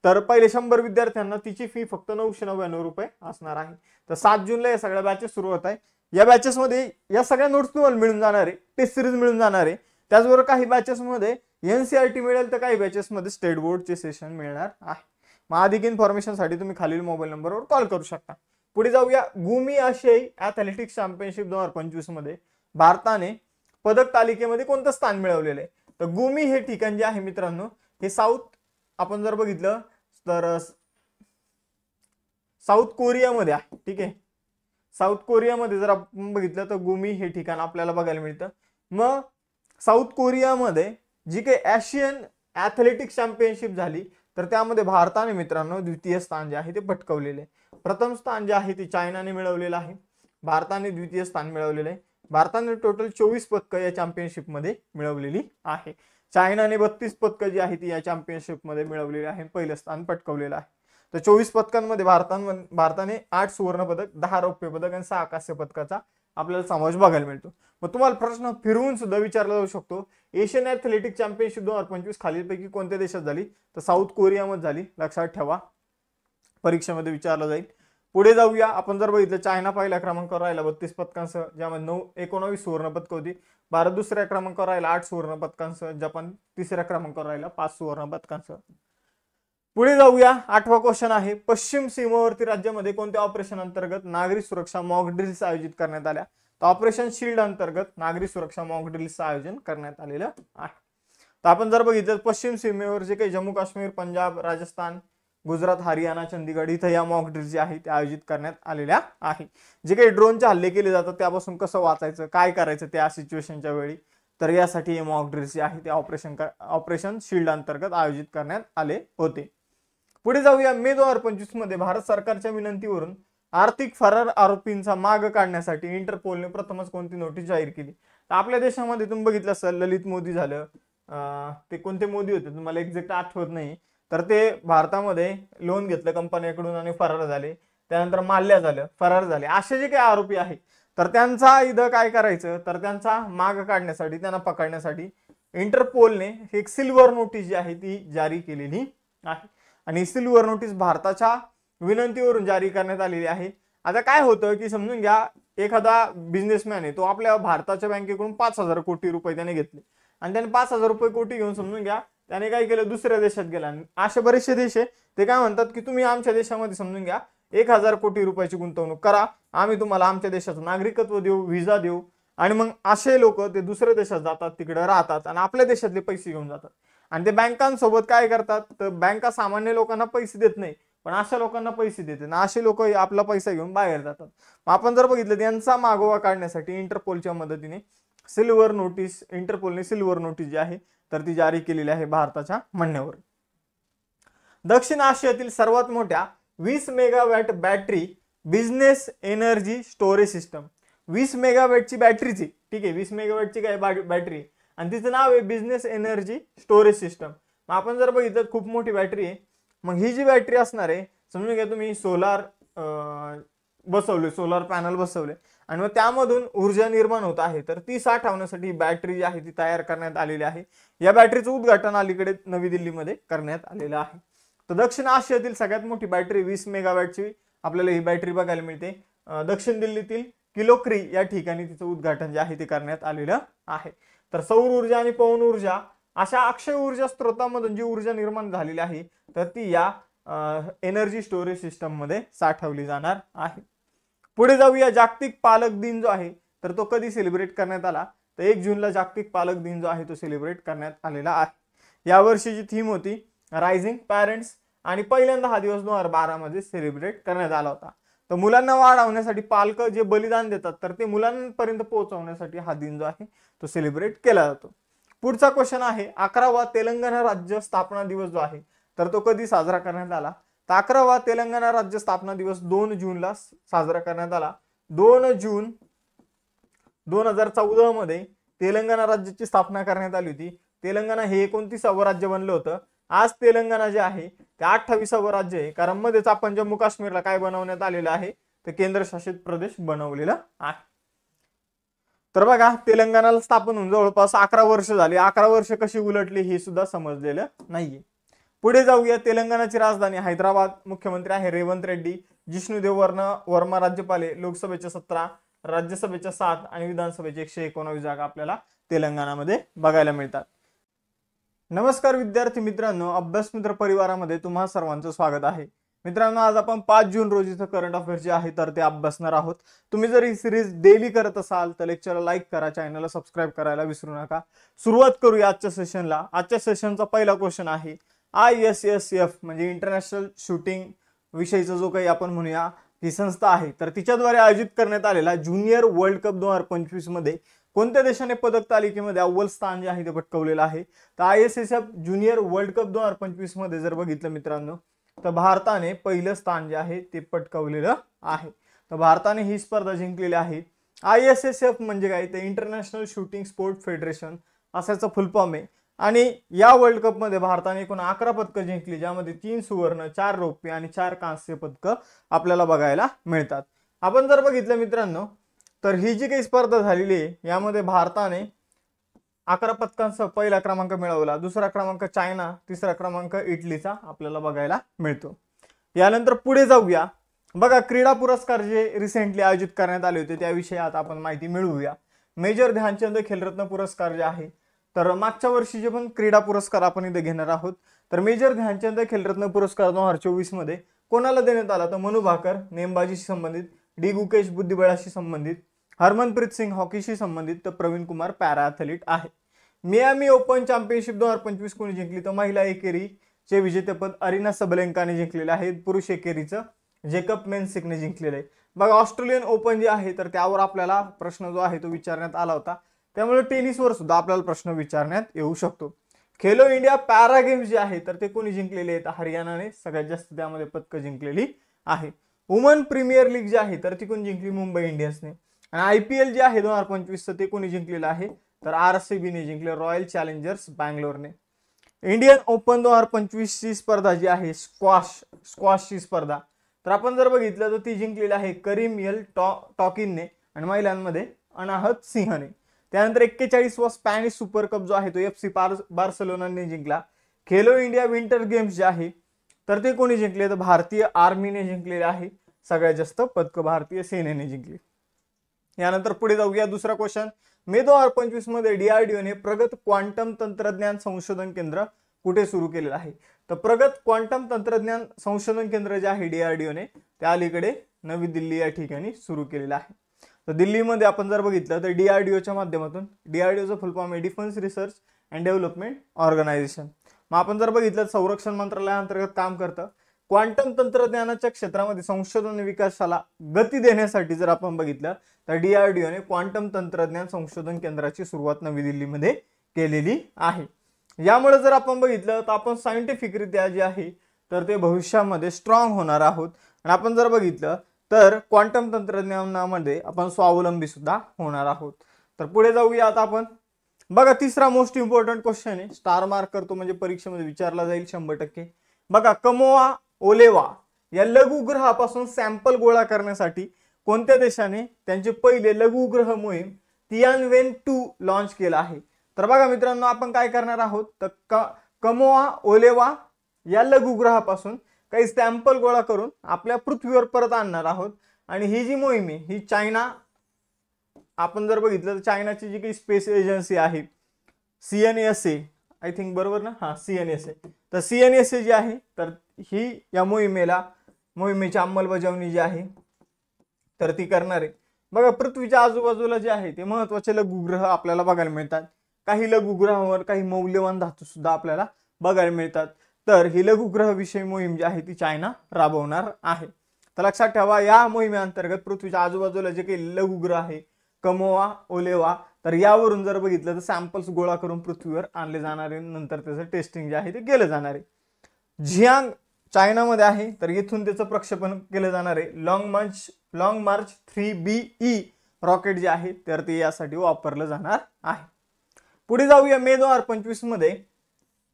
S1: तर पहिले 100 विद्यार्थ्यांना तिची फी फक्त 999 रुपये असणार आहे. तर 7 जूनला या सगळ्या बॅचेस सुरू होत आहे. या बॅचेस मध्ये या सगळ्या नोट्स तुम्हाला मिळून जाणार आहे, टेस्ट सिरीज मिळून जाणार आहे. त्याचबरोबर काही बॅचेस मध्ये NCERT मिळेल, तर काही बॅचेस मध्ये स्टेट बोर्डचे सेशन मिळणार आहे. मग अधिक इन्फॉर्मेशन साठी तुम्ही खालील मोबाईल नंबरवर कॉल करू शकता. पुढे जाऊया. गुमी आशियाई ॲथलेटिक्स चॅम्पियनशिप 2025 मध्ये भारताने पदक तालिकेमध्ये कोणतं स्थान मिळवलेलं आहे? तर गुमी हे ठिकाण जे आहे मित्रांनो, हे साऊथ, आपण जर बघितलं तर साऊथ कोरियामध्ये आहे. ठीक आहे, साऊथ कोरियामध्ये जर आपण बघितलं तर गुमी हे ठिकाण आपल्याला बघायला मिळतं. मग साऊथ कोरियामध्ये जी काही आशियन ॲथलेटिक्स चॅम्पियनशिप झाली, तर त्यामध्ये भारताने मित्रांनो द्वितीय स्थान जे आहे ते पटकावलेले आहे. प्रथम स्थान जे आहे ते चायनाने मिळवलेलं आहे, भारताने द्वितीय स्थान मिळवलेलं आहे. भारताने टोटल 24 पदकं या चॅम्पियनशिप मध्ये मिळवलेली आहे. चायनाने 32 पदकं जी आहे ती या चॅम्पियनशिप मध्ये मिळवलेली आहे, पहिलं स्थान पटकावलेलं आहे. तर 24 पदकांमध्ये भारताने 8 सुवर्ण पदक, 10 रौप्य पदक आणि 6 कांस्य पदकाचा आपल्याला समावेश बघायला मिळतो. मग तुम्हाला प्रश्न फिरवून सुद्धा विचारला जाऊ शकतो, एशियन ॲथलेटिक्स चॅम्पियनशिप 2025 खालीलपैकी कोणत्या देशात झाली? तर साऊथ कोरियामध्ये झाली. लक्षात ठेवा, परीक्षेमध्ये विचारलं जाईल. पुढे जाऊया. आपण जर बघितलं, चायना पहिल्या क्रमांकावर राहिला 32 पदकांसह, ज्यामध्ये 19 सुवर्ण पदकं होती. भारत दुसऱ्या क्रमांकावर राहिला 8 सुवर्ण पदकांसह. जपान तिसऱ्या क्रमांकावर राहिला 5 सुवर्ण पदकांसह. पुढे जाऊया. 8वा क्वेश्चन आहे, पश्चिम सीमावर्ती राज्यामध्ये कोणत्या ऑपरेशन अंतर्गत नागरी सुरक्षा मॉक ड्रिल्स आयोजित करण्यात आल्या? तर ऑपरेशन शील्ड अंतर्गत नागरी सुरक्षा मॉक ड्रिल्सचं आयोजन करण्यात आलेलं आहे. तर आपण जर बघितलं, पश्चिम सीमेवर जे काही जम्मू काश्मीर, पंजाब, राजस्थान, गुजरात, हरियाणा, चंदीगड इथं या मॉक ड्रिल्स जे आहे ते आयोजित करण्यात आलेल्या आहे. जे काही ड्रोनचे हल्ले केले जातात त्यापासून कसं वाचायचं, काय करायचं त्या सिच्युएशनच्या वेळी, तर यासाठी हे मॉक ड्रिल्स जे आहे ते ऑपरेशन शील्ड अंतर्गत आयोजित करण्यात आले होते. पुढे जाऊया. मे 2025 मध्ये भारत सरकारच्या विनंतीवरून आर्थिक फरार आरोपींचा माग काढण्यासाठी इंटरपोलने प्रथमच कोणती नोटीस जाहीर केली? तर आपल्या देशामध्ये तुम्ही बघितलं असेल, ललित मोदी झालं, ते कोणते मोदी होते तुम्हाला एक्झॅक्ट आठवत नाही, तर ते भारतामध्ये लोन घेतलं कंपन्यांकडून आणि फरार झाले. त्यानंतर माल्ल्या झालं, फरार झाले. असे जे काही आरोपी आहेत, तर त्यांचा इथं काय करायचं, तर त्यांचा माग काढण्यासाठी, त्यांना पकडण्यासाठी इंटरपोलने एक सिल्वर नोटीस जी आहे ती जारी केलेली आहे. आणि सिल्वर नोटीस भारताच्या विनंतीवरून जारी करण्यात आलेली आहे. आता काय होतं की समजून घ्या, एखादा बिझनेसमॅन आहे, तो आपल्या भारताच्या बँकेकडून 5,000 कोटी रुपये त्याने घेतले आणि त्याने 5,000 रुपये कोटी घेऊन समजून घ्या त्याने काय केलं, दुसऱ्या देशात गेला. असे बरेचसे देश आहे, ते काय म्हणतात की तुम्ही आमच्या देशामध्ये समजून घ्या 1,000 कोटी रुपयाची गुंतवणूक करा, आम्ही तुम्हाला आमच्या देशाचं नागरिकत्व देऊ, व्हिसा देऊ. आणि मग असे लोक ते दुसऱ्या देशात जातात, तिकडे राहतात आणि आपल्या देशातले पैसे घेऊन जातात. आणि ते बँकांसोबत काय करतात, तर बँका सामान्य लोकांना पैसे देत नाही, पण अशा लोकांना पैसे देते ना, असे लोक आपला पैसा घेऊन बाहेर जातात. आपण जर बघितलं, त्यांचा मागोवा काढण्यासाठी इंटरपोलच्या मदतीने इंटरपोलने सिल्वर नोटीस जी आहे तर ती जारी केलेली आहे भारताच्या म्हणण्यावर. दक्षिण आशियातील सर्वात मोठ्या 20 megawatt battery business energy storage system, 20 मेगावॅटची बॅटरीची, ठीक आहे, 20 मेगावॅटची काय बॅटरी आणि तिचं नाव आहे बिझनेस एनर्जी स्टोरेज सिस्टम. मग आपण जर बघितलं, खूप मोठी बॅटरी आहे. मग ही जी बॅटरी असणार आहे, समजून घ्या तुम्ही सोलार पॅनल बसवले आणि मग त्यामधून ऊर्जा निर्माण होत आहे, तर ती साठवण्यासाठी बॅटरी जी आहे ती तयार करण्यात आलेली आहे. या बॅटरीचं उद्घाटन अलीकडे नवी दिल्लीमध्ये करण्यात आलेलं आहे. तर दक्षिण आशियातील सगळ्यात मोठी बॅटरी 20 मेगावॅटची आपल्याला ही बॅटरी बघायला मिळते. दक्षिण दिल्लीतील किलोक्री या ठिकाणी तिचं उद्घाटन जे आहे ते करण्यात आलेलं आहे. तर सौर ऊर्जा आणि पवन ऊर्जा अशा अक्षय ऊर्जा स्त्रोतांमधून जी ऊर्जा निर्माण झालेली आहे, तर ती या एनर्जी स्टोरेज सिस्टम मध्ये साठवली जाणार आहे. पुढे जाऊया. जागतिक पालक दिन जो आहे तर तो कधी सेलिब्रेट करण्यात आला? तर 1 जूनला जागतिक पालक दिन जो आहे तो सेलिब्रेट करण्यात आलेला आहे. यावर्षीची थीम होती रायझिंग पॅरेंट्स आणि पहिल्यांदा हा दिवस 2012 मध्ये सेलिब्रेट करण्यात आला होता. तर मुलांना वाढवण्यासाठी पालक जे बलिदान देतात, तर ते मुलांपर्यंत पोहोचवण्यासाठी हा दिन जो आहे तो सेलिब्रेट केला जातो. पुढचा क्वेश्चन आहे, 11वा तेलंगणा राज्य स्थापना दिवस जो आहे तर तो कधी साजरा करण्यात आला? तर 11वा तेलंगणा राज्य स्थापना दिवस 2 जूनला साजरा करण्यात आला. 2 जून 2014 मध्ये तेलंगणा राज्याची स्थापना करण्यात आली होती. तेलंगणा हे 29वं राज्य बनलं होतं. आज तेलंगणा जे आहे ते 28वं राज्य आहे, कारण मध्येच आपण जम्मू काश्मीरला काय बनवण्यात आलेलं आहे, ते केंद्रशासित प्रदेश बनवलेला आहे. तर बघा, तेलंगणाला स्थापन होऊन जवळपास 11 वर्ष झाली. 11 वर्ष कशी उलटली हे सुद्धा समजलेलं नाहीये. पुढे जाऊया, तेलंगणाची राजधानी हैदराबाद, मुख्यमंत्री आहे रेवंत रेड्डी, जिष्णुदेव वर्मा राज्यपाल आहे, लोकसभेच्या 17, राज्यसभेच्या 7 आणि विधानसभेच्या 119 जागा आपल्याला तेलंगणामध्ये बघायला मिळतात. नमस्कार विद्यार्थी मित्रांनो, अभ्यास मित्र परिवारामध्ये तुम्हा सर्वांचं स्वागत आहे. मित्रांनो, आज आपण 5 जून रोजीचं करंट अफेअर्स जे आहे तर ते अभ्यासणार आहोत. तुम्ही जर ही सिरीज डेली करत असाल तर लेक्चरला लाईक करा, चॅनलला सबस्क्राईब करायला विसरू नका. सुरुवात करूया आजच्या सेशनला. आजच्या सेशनचा पहिला क्वेश्चन आहे ISSF म्हणजे इंटरनॅशनल शूटिंग विषयीचा जो काही आपण म्हणूया ही संस्था आहे, तर तिच्याद्वारे आयोजित करण्यात आलेला ज्युनियर वर्ल्ड कप 2025 मध्ये कोणत्या देशाने पदक तालिकेमध्ये अव्वल स्थान जे आहे ते पटकावलेलं आहे? तर ISSF ज्युनियर वर्ल्ड कप 2025 मध्ये जर बघितलं मित्रांनो तर भारताने पहिलं स्थान जे आहे ते पटकावलेलं आहे. तर भारताने ही स्पर्धा जिंकलेली आहे. ISSF म्हणजे काय? ते इंटरनॅशनल शूटिंग स्पोर्ट फेडरेशन असाचं फुल फॉर्म आहे. आणि या वर्ल्ड कप मध्ये भारताने एकूण 11 पदकं जिंकली, ज्यामध्ये 3 सुवर्ण, 4 रौप्य आणि 4 कांस्य पदकं आपल्याला बघायला मिळतात. आपण जर बघितलं मित्रांनो तर ही जी काही स्पर्धा झालेली आहे यामध्ये भारताने 11 पदकांसह पहिला क्रमांक मिळवला, दुसरा क्रमांक चायना, तिसरा क्रमांक इटलीचा आपल्याला बघायला मिळतो. यानंतर पुढे जाऊया. बघा, क्रीडा पुरस्कार जे रिसेंटली आयोजित करण्यात आले होते त्याविषयी आता आपण माहिती मिळवूया. मेजर ध्यानचंद खेलरत्न पुरस्कार जे आहे तर मागच्या वर्षीचे पण क्रीडा पुरस्कार आपण इथे घेणार आहोत. तर मेजर ध्यानचंद खेलरत्न पुरस्कार 2024 मध्ये कोणाला देण्यात आला? तर मनू भाकर नेमबाजीशी संबंधित, डी गुकेश बुद्धिबळाशी संबंधित, हरमनप्रीत सिंग हॉकीशी संबंधित, तर प्रवीण कुमार पॅरा ॲथलीट आहे. मियामी ओपन चॅम्पियनशिप 2025 कोणी जिंकली? तर महिला एकेरीचे विजेतेपद अरिना सबलेंकाने जिंकलेले आहे. पुरुष एकेरीचं जेकब मेन्सिकने जिंकलेलं आहे. बघा, ऑस्ट्रेलियन ओपन जे आहे तर त्यावर आपल्याला प्रश्न जो आहे तो विचारण्यात आला होता, त्यामुळे टेनिसवर सुद्धा आपल्याला प्रश्न विचारण्यात येऊ शकतो. खेलो इंडिया पॅरा गेम्स जे आहे तर ते कोणी जिंकलेले आहेत? हरियाणाने सगळ्यात जास्त त्यामध्ये पदकं जिंकलेली आहे. वुमन प्रीमियर लीग जी आहे तर ती कोणी जिंकली? मुंबई इंडियन्सने. आणि IPL जे आहे 2025 ते कोणी जिंकलेलं आहे? तर RCBने जिंकले, रॉयल चॅलेंजर्स बँगलोरने. इंडियन ओपन 2025 ची स्पर्धा जी आहे स्क्वॉशची स्पर्धा, तर आपण जर बघितलं तर ती जिंकलेली आहे करीम यल टॉकिनने आणि महिलांमध्ये अनाहत सिंहने. त्यानंतर 41वा स्पॅनिश सुपर कप जो आहे तो FC बार्सिलोनाने जिंकला. खेलो इंडिया विंटर गेम्स जे आहे तर ते कोणी जिंकले? तर भारतीय आर्मीने जिंकलेले आहे. सगळ्यात जास्त पदकं भारतीय सेनेने जिंकली. यानंतर पुढे जाऊया. दुसरा क्वेश्चन, मे 2025 मध्ये DRDOने प्रगत क्वांटम तंत्रज्ञान संशोधन केंद्र कुठे सुरू केलेलं आहे? तर प्रगत क्वांटम तंत्रज्ञान संशोधन केंद्र जे आहे DRDOने त्या अलीकडे नवी दिल्ली या ठिकाणी सुरू केलेलं आहे. तर दिल्लीमध्ये आपण जर बघितलं तर DRDOच्या माध्यमातून, DRDOचं फुल फॉर्म आहे defence research and development organisation. मग आपण जर बघितलं संरक्षण मंत्रालयाअंतर्गत काम करतं. क्वांटम तंत्रज्ञानाच्या क्षेत्रामध्ये संशोधन विकासाला गती देण्यासाठी जर आपण बघितलं तर DRDOने क्वांटम तंत्रज्ञान संशोधन केंद्राची सुरुवात नवी दिल्लीमध्ये केलेली आहे. यामुळे जर आपण बघितलं तर आपण सायंटिफिकरित्या जे आहे तर ते भविष्यामध्ये स्ट्रॉंग होणार आहोत. आणि आपण जर बघितलं तर क्वांटम तंत्रज्ञानामध्ये आपण स्वावलंबी सुद्धा होणार आहोत. तर पुढे जाऊया आता आपण. बघा, तिसरा मोस्ट इम्पॉर्टंट क्वेश्चन आहे, स्टार मार्क करतो म्हणजे परीक्षेमध्ये विचारला जाईल 100%. बघा, कमोआ ओलेवा या लघुग्रहापासून सॅम्पल गोळा करण्यासाठी कोणत्या देशाने त्यांचे पहिले लघुग्रह मोहीम तियानवेन-2 लॉन्च केला आहे? तर बघा मित्रांनो, आपण काय करणार आहोत तर कमोआ ओलेवा या लघुग्रहापासून काही सॅम्पल गोळा करून आपल्या पृथ्वीवर परत आणणार आहोत. आणि ही जी मोहीम आहे ही चायना, आपण जर बघितलं तर चायनाची जी काही स्पेस एजन्सी आहे CNSA, आय थिंक बरोबर ना, हा CNSA, तर CNSA जी आहे तर ही या मोहिमेची अंमलबजावणी जी आहे तर ती करणार आहे. बघा, पृथ्वीच्या आजूबाजूला जे आहे ते महत्वाचे लघुग्रह आपल्याला बघायला मिळतात. काही लघुग्रहावर काही मौल्यवान धातू सुद्धा आपल्याला बघायला मिळतात. तर ही लघुग्रह विषयी मोहीम जी आहे ती चायना राबवणार आहे. तर लक्षात ठेवा, या मोहिमेअंतर्गत पृथ्वीच्या आजूबाजूला जे काही लघुग्रह आहे कमोआ ओलेवा, तर यावरून जर बघितलं तर सॅम्पल्स गोळा करून पृथ्वीवर आणले जाणार आहे. नंतर त्याचं टेस्टिंग जे आहे ते केलं जाणार आहे. झियांग चायनामध्ये आहे तर येथून त्याचं प्रक्षेपण केलं जाणार आहे. लॉंग मार्च 3BE रॉकेट जे आहे तर ते यासाठी वापरलं जाणार आहे. पुढे जाऊया. मे 2025 मध्ये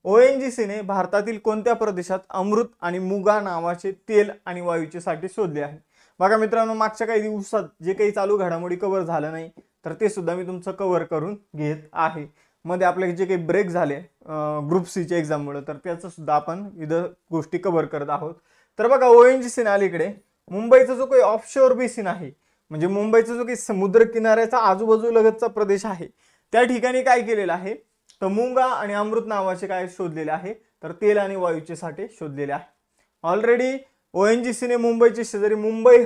S1: ONGCने भारतातील कोणत्या प्रदेशात अमृत आणि मुगा नावाचे तेल आणि वायूचे साठे शोधले आहे? बघा मित्रांनो, मागच्या काही दिवसात जे काही चालू घडामोडी कव्हर झालं नाही तर ते सुद्धा मी तुमचं कव्हर करून घेत आहे. मध्ये आपले जे काही ब्रेक झाले ग्रुप सीच्या एक्झाममुळे, तर त्याचं सुद्धा आपण इथं गोष्टी कव्हर करत आहोत. तर बघा ONGC अलीकडे मुंबईचा जो काही ऑफशोअर बेसिन आहे, म्हणजे मुंबईचा जो काही समुद्र किनाऱ्याचा आजूबाजूलगतचा प्रदेश आहे, त्या ठिकाणी काय केलेलं आहे, तर मुंगा आणि अमृत नावाचे काय शोधलेले आहे, तर तेल आणि वायूचे साठे शोधलेले आहे. ऑलरेडी ONGC ने मुंबईच्या शेजारी मुंबई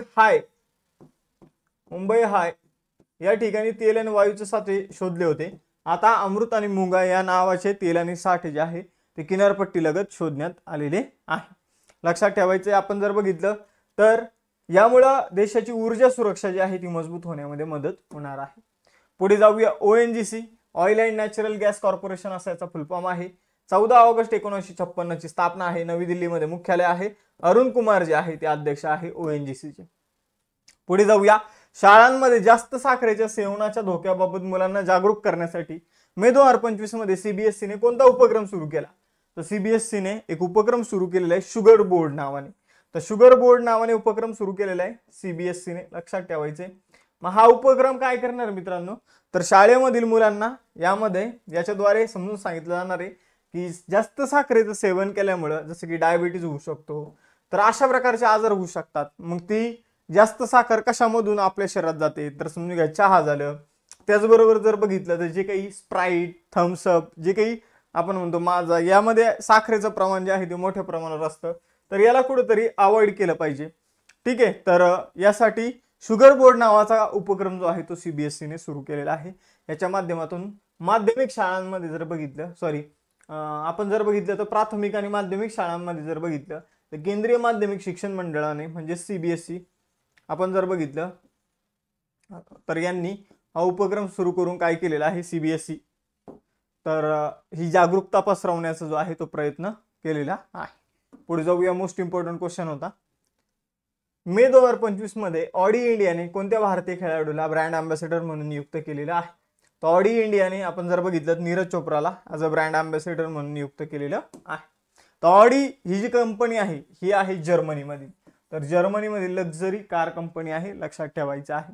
S1: हाय या ठिकाणी तेल आणि वायूचे साठे शोधले होते. आता अमृत आणि मुंगा या नावाचे तेल आणि साठे जे आहे ते किनारपट्टी लगत शोधण्यात आलेले आहे. लक्षात ठेवायचे. आपण जर बघितलं तर यामुळे देशाची ऊर्जा सुरक्षा जी आहे ती मजबूत होण्यामध्ये मदत होणार आहे. पुढे जाऊया. ONGC oil and natural gas corporation असा याचा फुल फॉर्म आहे. 14 ऑगस्ट 1956 ची स्थापना आहे. नवी दिल्लीमध्ये मुख्यालय आहे. अरुण कुमार जे आहे ते अध्यक्ष आहे ONGC चे. पुढे जाऊया. शाळांमध्ये जास्त साखरेच्या सेवनाच्या धोक्याबाबत मुलांना जागरूक करण्यासाठी मे 2025 मध्ये CBSE ने कोणता उपक्रम सुरू केला, तर CBSE ने एक उपक्रम सुरू केलेला आहे शुगर बोर्ड नावाने. तर शुगर बोर्ड नावाने उपक्रम सुरू केलेला आहे CBSE ने, लक्षात ठेवायचे. मग हा उपक्रम काय करणार मित्रांनो, तर शाळेमधील मुलांना याच्याद्वारे समजून सांगितलं जाणार आहे की जास्त साखरेचं सेवन केल्यामुळे जसं की डायबिटीज होऊ शकतो, तर अशा प्रकारचे आजार होऊ शकतात. मग ती जास्त साखर कशामधून आपल्या शरीरात जाते, तर समजून घ्या चहा झालं. त्याचबरोबर जर बघितलं तर जे काही स्प्राईट, थम्सअप, जे काही आपण म्हणतो माझा, यामध्ये साखरेचं प्रमाण जे आहे ते मोठ्या प्रमाणावर असतं, तर याला कुठेतरी अवॉइड केलं पाहिजे. ठीक आहे. तर यासाठी शुगर बोर्ड नावाचा उपक्रम जो आहे तो CBSE ने सुरू केलेला आहे. याच्या माध्यमातून माध्यमिक शाळांमध्ये जर बघितलं आपण जर बघितलं तर प्राथमिक आणि माध्यमिक शाळांमध्ये जर बघितलं तर केंद्रीय माध्यमिक शिक्षण मंडळाने म्हणजे CBSE आपण जर बघितलं तर यांनी हा उपक्रम सुरू करून काय केलेला आहे CBSE, तर ही जागरूकता पसरवण्याचा जो आहे तो प्रयत्न केलेला आहे. पुढे जाऊया. मोस्ट इम्पॉर्टंट क्वेश्चन होता. मे 2025 मध्ये ऑडी इंडियाने कोणत्या भारतीय खेळाडूला ब्रँड अँबॅसेडर म्हणून नियुक्त केलेलं आहे, तर ऑडी इंडियाने आपण जर बघितलं नीरज चोप्राला ॲज अ ब्रँड अँबॅसेडर म्हणून नियुक्त केलेलं आहे. तर ऑडी ही जी कंपनी आहे ही आहे जर्मनीमध्ये, तर जर्मनीमधील लक्झरी कार कंपनी आहे, लक्षात ठेवायचं आहे.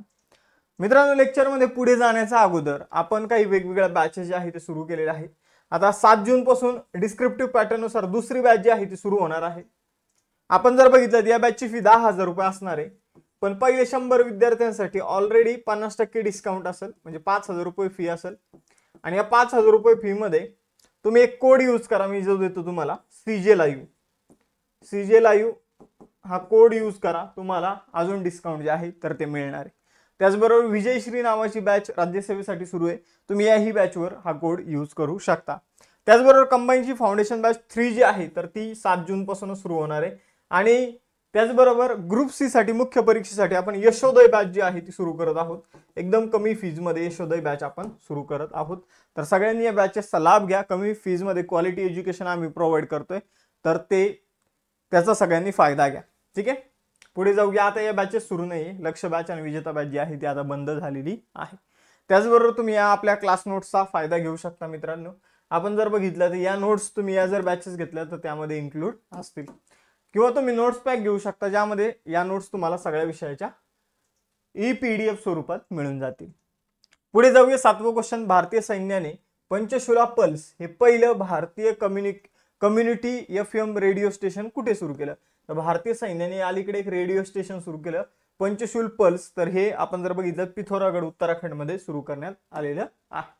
S1: मित्रांनो, लेक्चरमध्ये पुढे जाण्याच्या अगोदर आपण काही वेगवेगळ्या बॅचेस जे आहे ते सुरू केलेले आहे. आता 7 जून पासून डिस्क्रिप्टिव्ह पॅटर्न नुसार दुसरी बॅच जी आहे ती सुरू होणार आहे. आपण जर बघितलं या बॅचची फी 10,000 रुपये असणार आहे, पण पहिले 100 विद्यार्थ्यांसाठी ऑलरेडी 50% डिस्काउंट असेल, म्हणजे 5,000 रुपये फी असेल. आणि या 5,000 रुपये फी मध्ये तुम्ही एक कोड यूज करा, मी जो देतो तुम्हाला CJ लाईव्ह हा कोड यूज करा, तुम्हाला अजून डिस्काउंट जे आहे तर ते मिळणार आहे. त्याचबरोबर विजयश्री नावाची बॅच राज्यसेवेसाठी सुरू आहे, तुम्ही याही बॅचवर हा कोड यूज करू शकता. त्याचबरोबर कंबाईनची फाउंडेशन बॅच 3 जी आहे तर ती 7 जून पासून सुरू होणार आहे. आणि त्याचबरोबर ग्रुप C साठी मुख्य परीक्षेसाठी आपण यशोदय बॅच जी आहे ती सुरू करत आहोत. एकदम कमी फीज मध्ये यशोदय बॅच आपण सुरू करत आहोत. तर सगळ्यांनी या बॅचेसचा लाभ घ्या. कमी फीज मध्ये क्वालिटी एज्युकेशन आम्ही प्रोव्हाइड करतोय, तर त्याचा सगळ्यांनी फायदा घ्या. ठीक आहे. पुढे जाऊया. आता या बॅचेस सुरू नाहीये. लक्ष्य बॅच आणि विजेता बॅच जी आहे ती आता बंद झालेली आहे. त्याचबरोबर तुम्ही या आपल्या क्लास नोट्सचा फायदा घेऊ शकता मित्रांनो. आपण जर बघितलं तर या नोट्स तुम्ही या जर बॅचेस घेतल्या तर त्यामध्ये इन्क्लूड असतील, किंवा तुम्ही नोट्स पॅक घेऊ शकता ज्यामध्ये या नोट्स तुम्हाला सगळ्या विषयाच्या PDF स्वरूपात मिळून जातील. पुढे जाऊया. 7वं क्वेश्चन. भारतीय सैन्याने पंचशूला पल्स हे पहिलं भारतीय कम्युनिटी FM रेडिओ स्टेशन कुठे सुरू केलं, तर भारतीय सैन्याने अलीकडे एक रेडिओ स्टेशन सुरू केलं पंचशूल पल्स. तर हे आपण जर बघितलं पिथोरागड उत्तराखंड मध्ये सुरू करण्यात आलेलं आहे.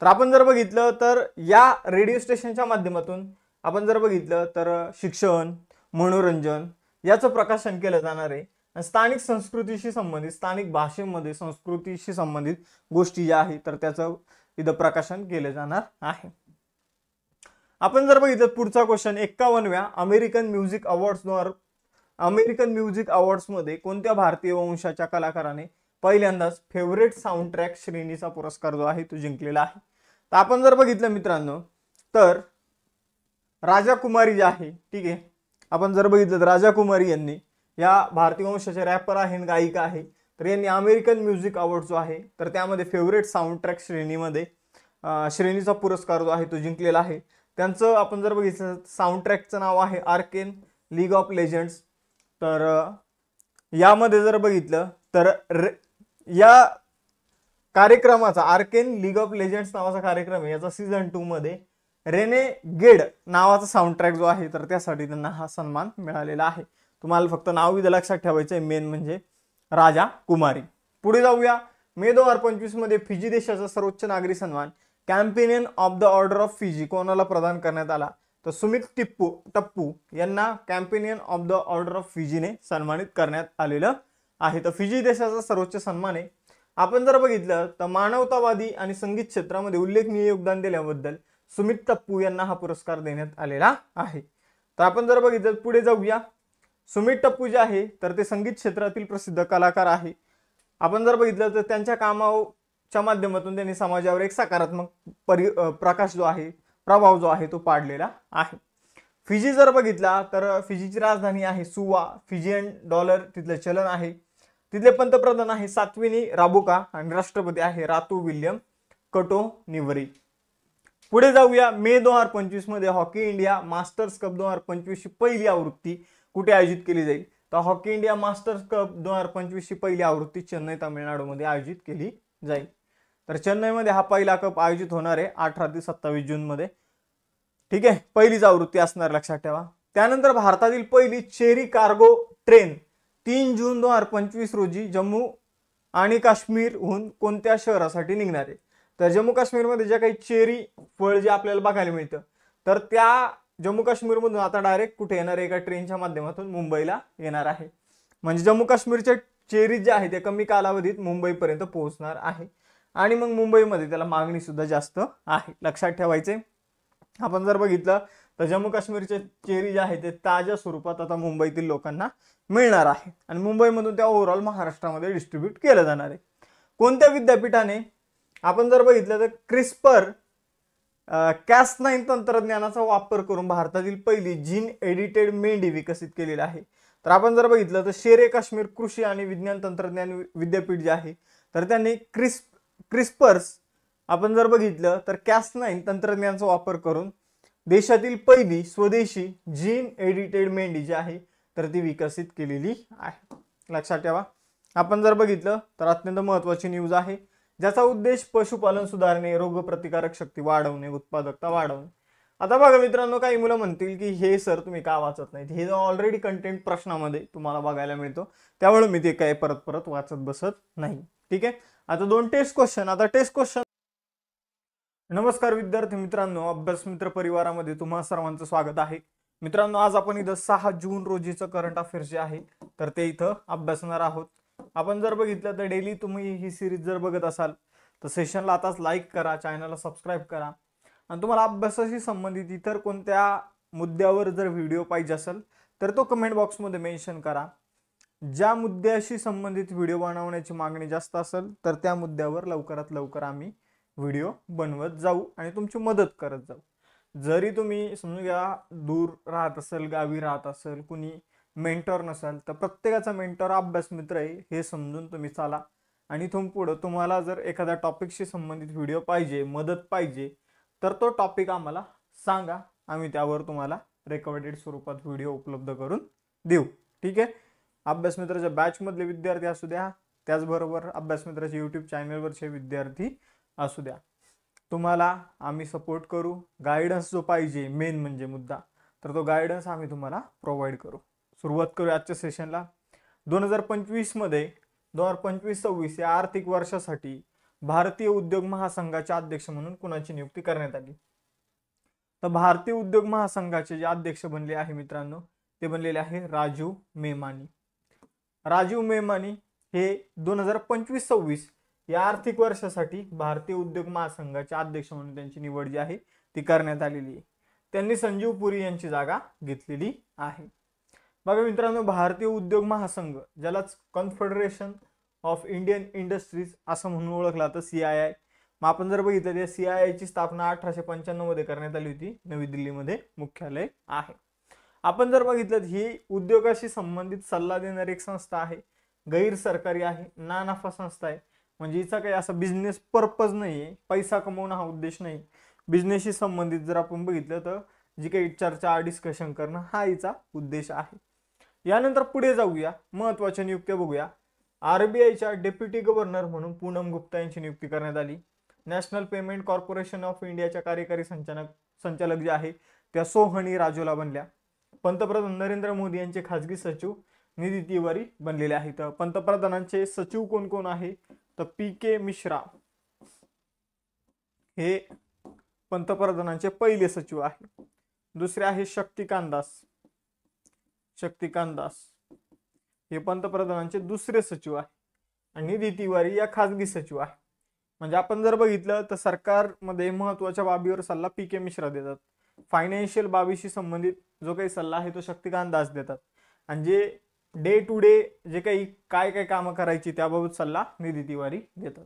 S1: तर आपण जर बघितलं तर या रेडिओ स्टेशनच्या माध्यमातून आपण जर बघितलं तर शिक्षण, मनोरंजन याचं प्रकाशन केलं जाणार आहे. स्थानिक संस्कृतीशी संबंधित, स्थानिक भाषेमध्ये संस्कृतीशी संबंधित गोष्टी ज्या आहेत तर त्याचं इथं प्रकाशन केलं जाणार आहे. आपण जर बघितलं पुढचा क्वेश्चन. 51व्या अमेरिकन म्युझिक अवॉर्ड्स मध्ये कोणत्या भारतीय वंशाच्या कलाकाराने पहिल्यांदाच फेवरेट साऊंड ट्रॅक श्रेणीचा पुरस्कार जो आहे तो जिंकलेला आहे. तर आपण जर बघितलं मित्रांनो तर राजा कुमारी जे आहे, ठीक आहे, आपण जर बघितलं तर राजा कुमारी यांनी या भारतीय वंशाचे रॅपर आहे, गायिका आहे, तर यांनी अमेरिकन म्युझिक अवॉर्ड जो आहे तर त्यामध्ये फेवरेट साऊंड ट्रॅक श्रेणीचा पुरस्कार जो आहे तो जिंकलेला आहे. त्यांचं आपण जर बघितलं साऊंड ट्रॅकचं नाव आहे आर्केन लीग ऑफ लेजंड्स. तर यामध्ये जर बघितलं तर या कार्यक्रमाचा आर्केन लीग ऑफ लेजंड्स नावाचा कार्यक्रम आहे, याचा सीझन 2 मध्ये रेनेगेड नावाचा साऊंड ट्रॅक जो आहे तर त्यासाठी त्यांना हा सन्मान मिळालेला आहे. तुम्हाला फक्त नाव विध लक्षात ठेवायचं आहे, मेन म्हणजे राजा कुमारी. पुढे जाऊया. मे 2025 मध्ये फिजी देशाचा सर्वोच्च नागरी सन्मान companion of the order of Fiji कोणाला प्रदान करण्यात आला? तर सुमित टप्पू यांना companion of the order of फिजीने सन्मानित करण्यात आलेलं आहे. तर फिजी देशाचा सर्वोच्च सन्मान आहे. आपण जर बघितलं तर मानवतावादी आणि संगीत क्षेत्रामध्ये उल्लेखनीय योगदान दिल्याबद्दल सुमित टप्पू यांना हा पुरस्कार देण्यात आलेला आहे. तर आपण जर बघितलं पुढे जाऊया. सुमित टप्पू जे आहे तर ते संगीत क्षेत्रातील प्रसिद्ध कलाकार आहे. आपण जर बघितलं तर त्यांच्या कामाच्या माध्यमातून त्यांनी समाजावर एक सकारात्मक प्रभाव जो आहे तो पाडलेला आहे. फिजी जर बघितला तर फिजीची राजधानी आहे सुवा. फिजियन डॉलर तिथलं चलन आहे. तिथले पंतप्रधान आहे सात्विनी राबुका आणि राष्ट्रपती आहे रातू विल्यम कटोनिवरी. पुढे जाऊया. मे 2025 मध्ये हॉकी इंडिया मास्टर्स कप 2025 ची पहिली आवृत्ती कुठे आयोजित केली जाईल? तर हॉकी इंडिया मास्टर्स कप 2025 ची पहिली आवृत्ती चेन्नई तामिळनाडूमध्ये आयोजित केली जाईल. तर चेन्नईमध्ये हा पहिला कप आयोजित होणार आहे 18 ते 27 जून मध्ये. ठीक आहे, पहिलीच आवृत्ती असणार, लक्षात ठेवा. त्यानंतर भारतातील पहिली चेरी कार्गो ट्रेन 3 जून 2025 रोजी जम्मू आणि काश्मीरहून कोणत्या शहरासाठी निघणार आहे? तर जम्मू काश्मीरमध्ये जे काही चेरी फळ जे आपल्याला बघायला मिळतं तर त्या जम्मू काश्मीरमधून आता डायरेक्ट कुठे येणार आहे? एका ट्रेनच्या माध्यमातून मुंबईला येणार आहे. म्हणजे जम्मू काश्मीरच्या चेरी जे आहे ते कमी कालावधीत मुंबईपर्यंत पोहोचणार आहे आणि मग मुंबईमध्ये त्याला मागणी सुद्धा जास्त आहे, लक्षात ठेवायचे. आपण जर बघितलं तर जम्मू काश्मीरचे चेरी जे आहे ते ताज्या स्वरूपात आता मुंबईतील लोकांना मिळणार आहे आणि मुंबईमधून त्या ओव्हरऑल महाराष्ट्रामध्ये डिस्ट्रीब्यूट केलं जाणार आहे. कोणत्या विद्यापीठाने आपण जर बघितलं तर क्रिस्पर Cas9 तंत्रज्ञानाचा वापर करून भारतातील पहिली जीन एडिटेड मेंढी विकसित केलेली आहे? तर आपण जर बघितलं तर शेरे काश्मीर कृषी आणि विज्ञान तंत्रज्ञान विद्यापीठ जे आहे तर त्यांनी क्रिस्पर्स आपण जर बघितलं तर Cas9 तंत्रज्ञानाचा वापर करून देशातील पहिली स्वदेशी जीन एडिटेड मेंढी जी आहे तर ती विकसित केलेली आहे, लक्षात ठेवा. आपण जर बघितलं तर अत्यंत महत्त्वाची न्यूज आहे, ज्याचा उद्देश पशुपालन सुधारणे, रोगप्रतिकारक शक्ती वाढवणे, उत्पादकता वाढवणे. आता बघा मित्रांनो, काही मुलं म्हणतील की हे सर तुम्ही का वाचत नाहीत? हे ऑलरेडी कंटेंट प्रश्नामध्ये तुम्हाला बघायला मिळतो, त्यामुळे मी ते काय परत परत वाचत बसत नाही. ठीक आहे, आता 2 टेस्ट क्वेश्चन. आता टेस्ट क्वेश्चन. नमस्कार विद्यार्थी मित्रांनो, अभ्यास मित्र परिवारामध्ये तुम्हा सर्वांचं स्वागत आहे. मित्रांनो, आज आपण इथं 6 जून रोजीचं करंट अफेअर्स जे आहे तर ते इथं अभ्यासणार आहोत. आपण जर बघितलं तर डेली तुम्ही ही सिरीज जर बघत असाल तर सेशनला आताच लाईक करा, चॅनलला सबस्क्राईब करा आणि तुम्हाला अभ्यासाशी संबंधित इतर कोणत्या मुद्द्यावर जर व्हिडिओ पाहिजे असेल तर तो कमेंट बॉक्समध्ये मेन्शन करा. ज्या मुद्द्याशी संबंधित व्हिडिओ बनवण्याची मागणी जास्त असेल तर त्या मुद्द्यावर लवकरात लवकर आम्ही व्हिडिओ बनवत जाऊ आणि तुमची मदत करत जाऊ. जरी तुम्ही समजून घ्या दूर राहत असेल, गावी राहत असेल, कुणी मेंटॉर नसेल तर प्रत्येकाचा मेंटॉर अभ्यास मित्र आहे हे समजून तुम्ही चाला. आणि इथून पुढं तुम्हाला जर एखाद्या टॉपिकशी संबंधित व्हिडिओ पाहिजे, मदत पाहिजे तर तो टॉपिक आम्हाला सांगा, आम्ही त्यावर तुम्हाला रेकॉर्डेड स्वरूपात व्हिडिओ उपलब्ध करून देऊ. ठीक आहे, अभ्यास मित्राच्या बॅचमधले विद्यार्थी असू द्या, त्याचबरोबर अभ्यास मित्राच्या यूट्यूब चॅनलवरचे विद्यार्थी असू द्या, तुम्हाला आम्ही सपोर्ट करू. गायडन्स जो पाहिजे मेन म्हणजे मुद्दा तर तो गायडन्स आम्ही तुम्हाला प्रोव्हाइड करू. सुरुवात करू आजच्या सेशनला. 2025 मध्ये 2025-26 या आर्थिक वर्षासाठी भारतीय उद्योग महासंघाचे अध्यक्ष म्हणून कुणाची नियुक्ती करण्यात आली? तर भारतीय उद्योग महासंघाचे जे अध्यक्ष बनले आहे मित्रांनो ते बनलेले आहे राजीव मेमानी. राजीव मेमानी हे 2025-26 या आर्थिक वर्षासाठी भारतीय उद्योग महासंघाचे अध्यक्ष म्हणून त्यांची निवड जी आहे ती करण्यात आलेली आहे. त्यांनी संजीव पुरी यांची जागा घेतलेली आहे. बघा मित्रांनो, भारतीय उद्योग महासंघ ज्यालाच कॉन्फेडरेशन ऑफ इंडियन इंडस्ट्रीज असं म्हणून ओळखला तर CII. मग आपण जर बघितलं तर CII ची स्थापना 1895 मध्ये करण्यात आली होती. नवी दिल्लीमध्ये मुख्यालय आहे. आपण जर बघितलं ही उद्योगाशी संबंधित सल्ला देणारी एक संस्था आहे, गैर सरकारी आहे, ना नफा संस्था आहे. म्हणजे हिचा काही असा बिझनेस पर्पज नाहीये, पैसा कमवणं हा उद्देश नाही. बिझनेसशी संबंधित जर आपण बघितलं तर जी काही चर्चा डिस्कशन करणं हा हिचा उद्देश आहे. यानंतर पुढे जाऊया, महत्त्वाच्या नियुक्त्या बघूया. RBIच्या डेप्युटी गव्हर्नर म्हणून पूनम गुप्ता यांची नियुक्ती करण्यात आली. नॅशनल पेमेंट कॉर्पोरेशन ऑफ इंडियाच्या कार्यकारी संचालक संचालक जे आहे त्या सोहनी राजोला बनल्या. पंतप्रधान नरेंद्र मोदी यांचे खासगी सचिव निधी तिवारी बनलेले आहेत. तर पंतप्रधानांचे सचिव कोण कोण आहे, तर पी.के. मिश्रा हे पंतप्रधानांचे पहिले सचिव आहे. दुसरे आहे शक्तिकांत दास हे पंतप्रधानांचे दुसरे सचिव आहे आणि निधी तिवारी या खासगी सचिव आहे. म्हणजे आपण जर बघितलं तर सरकारमध्ये महत्वाच्या बाबीवर सल्ला पी.के. मिश्रा देतात. फायनान्शियल बाबीशी संबंधित जो काही सल्ला आहे तो शक्तिकांत दास देतात आणि जे डे टू डे जे काही काय कामं करायची त्याबाबत सल्ला निधी तिवारी देतात.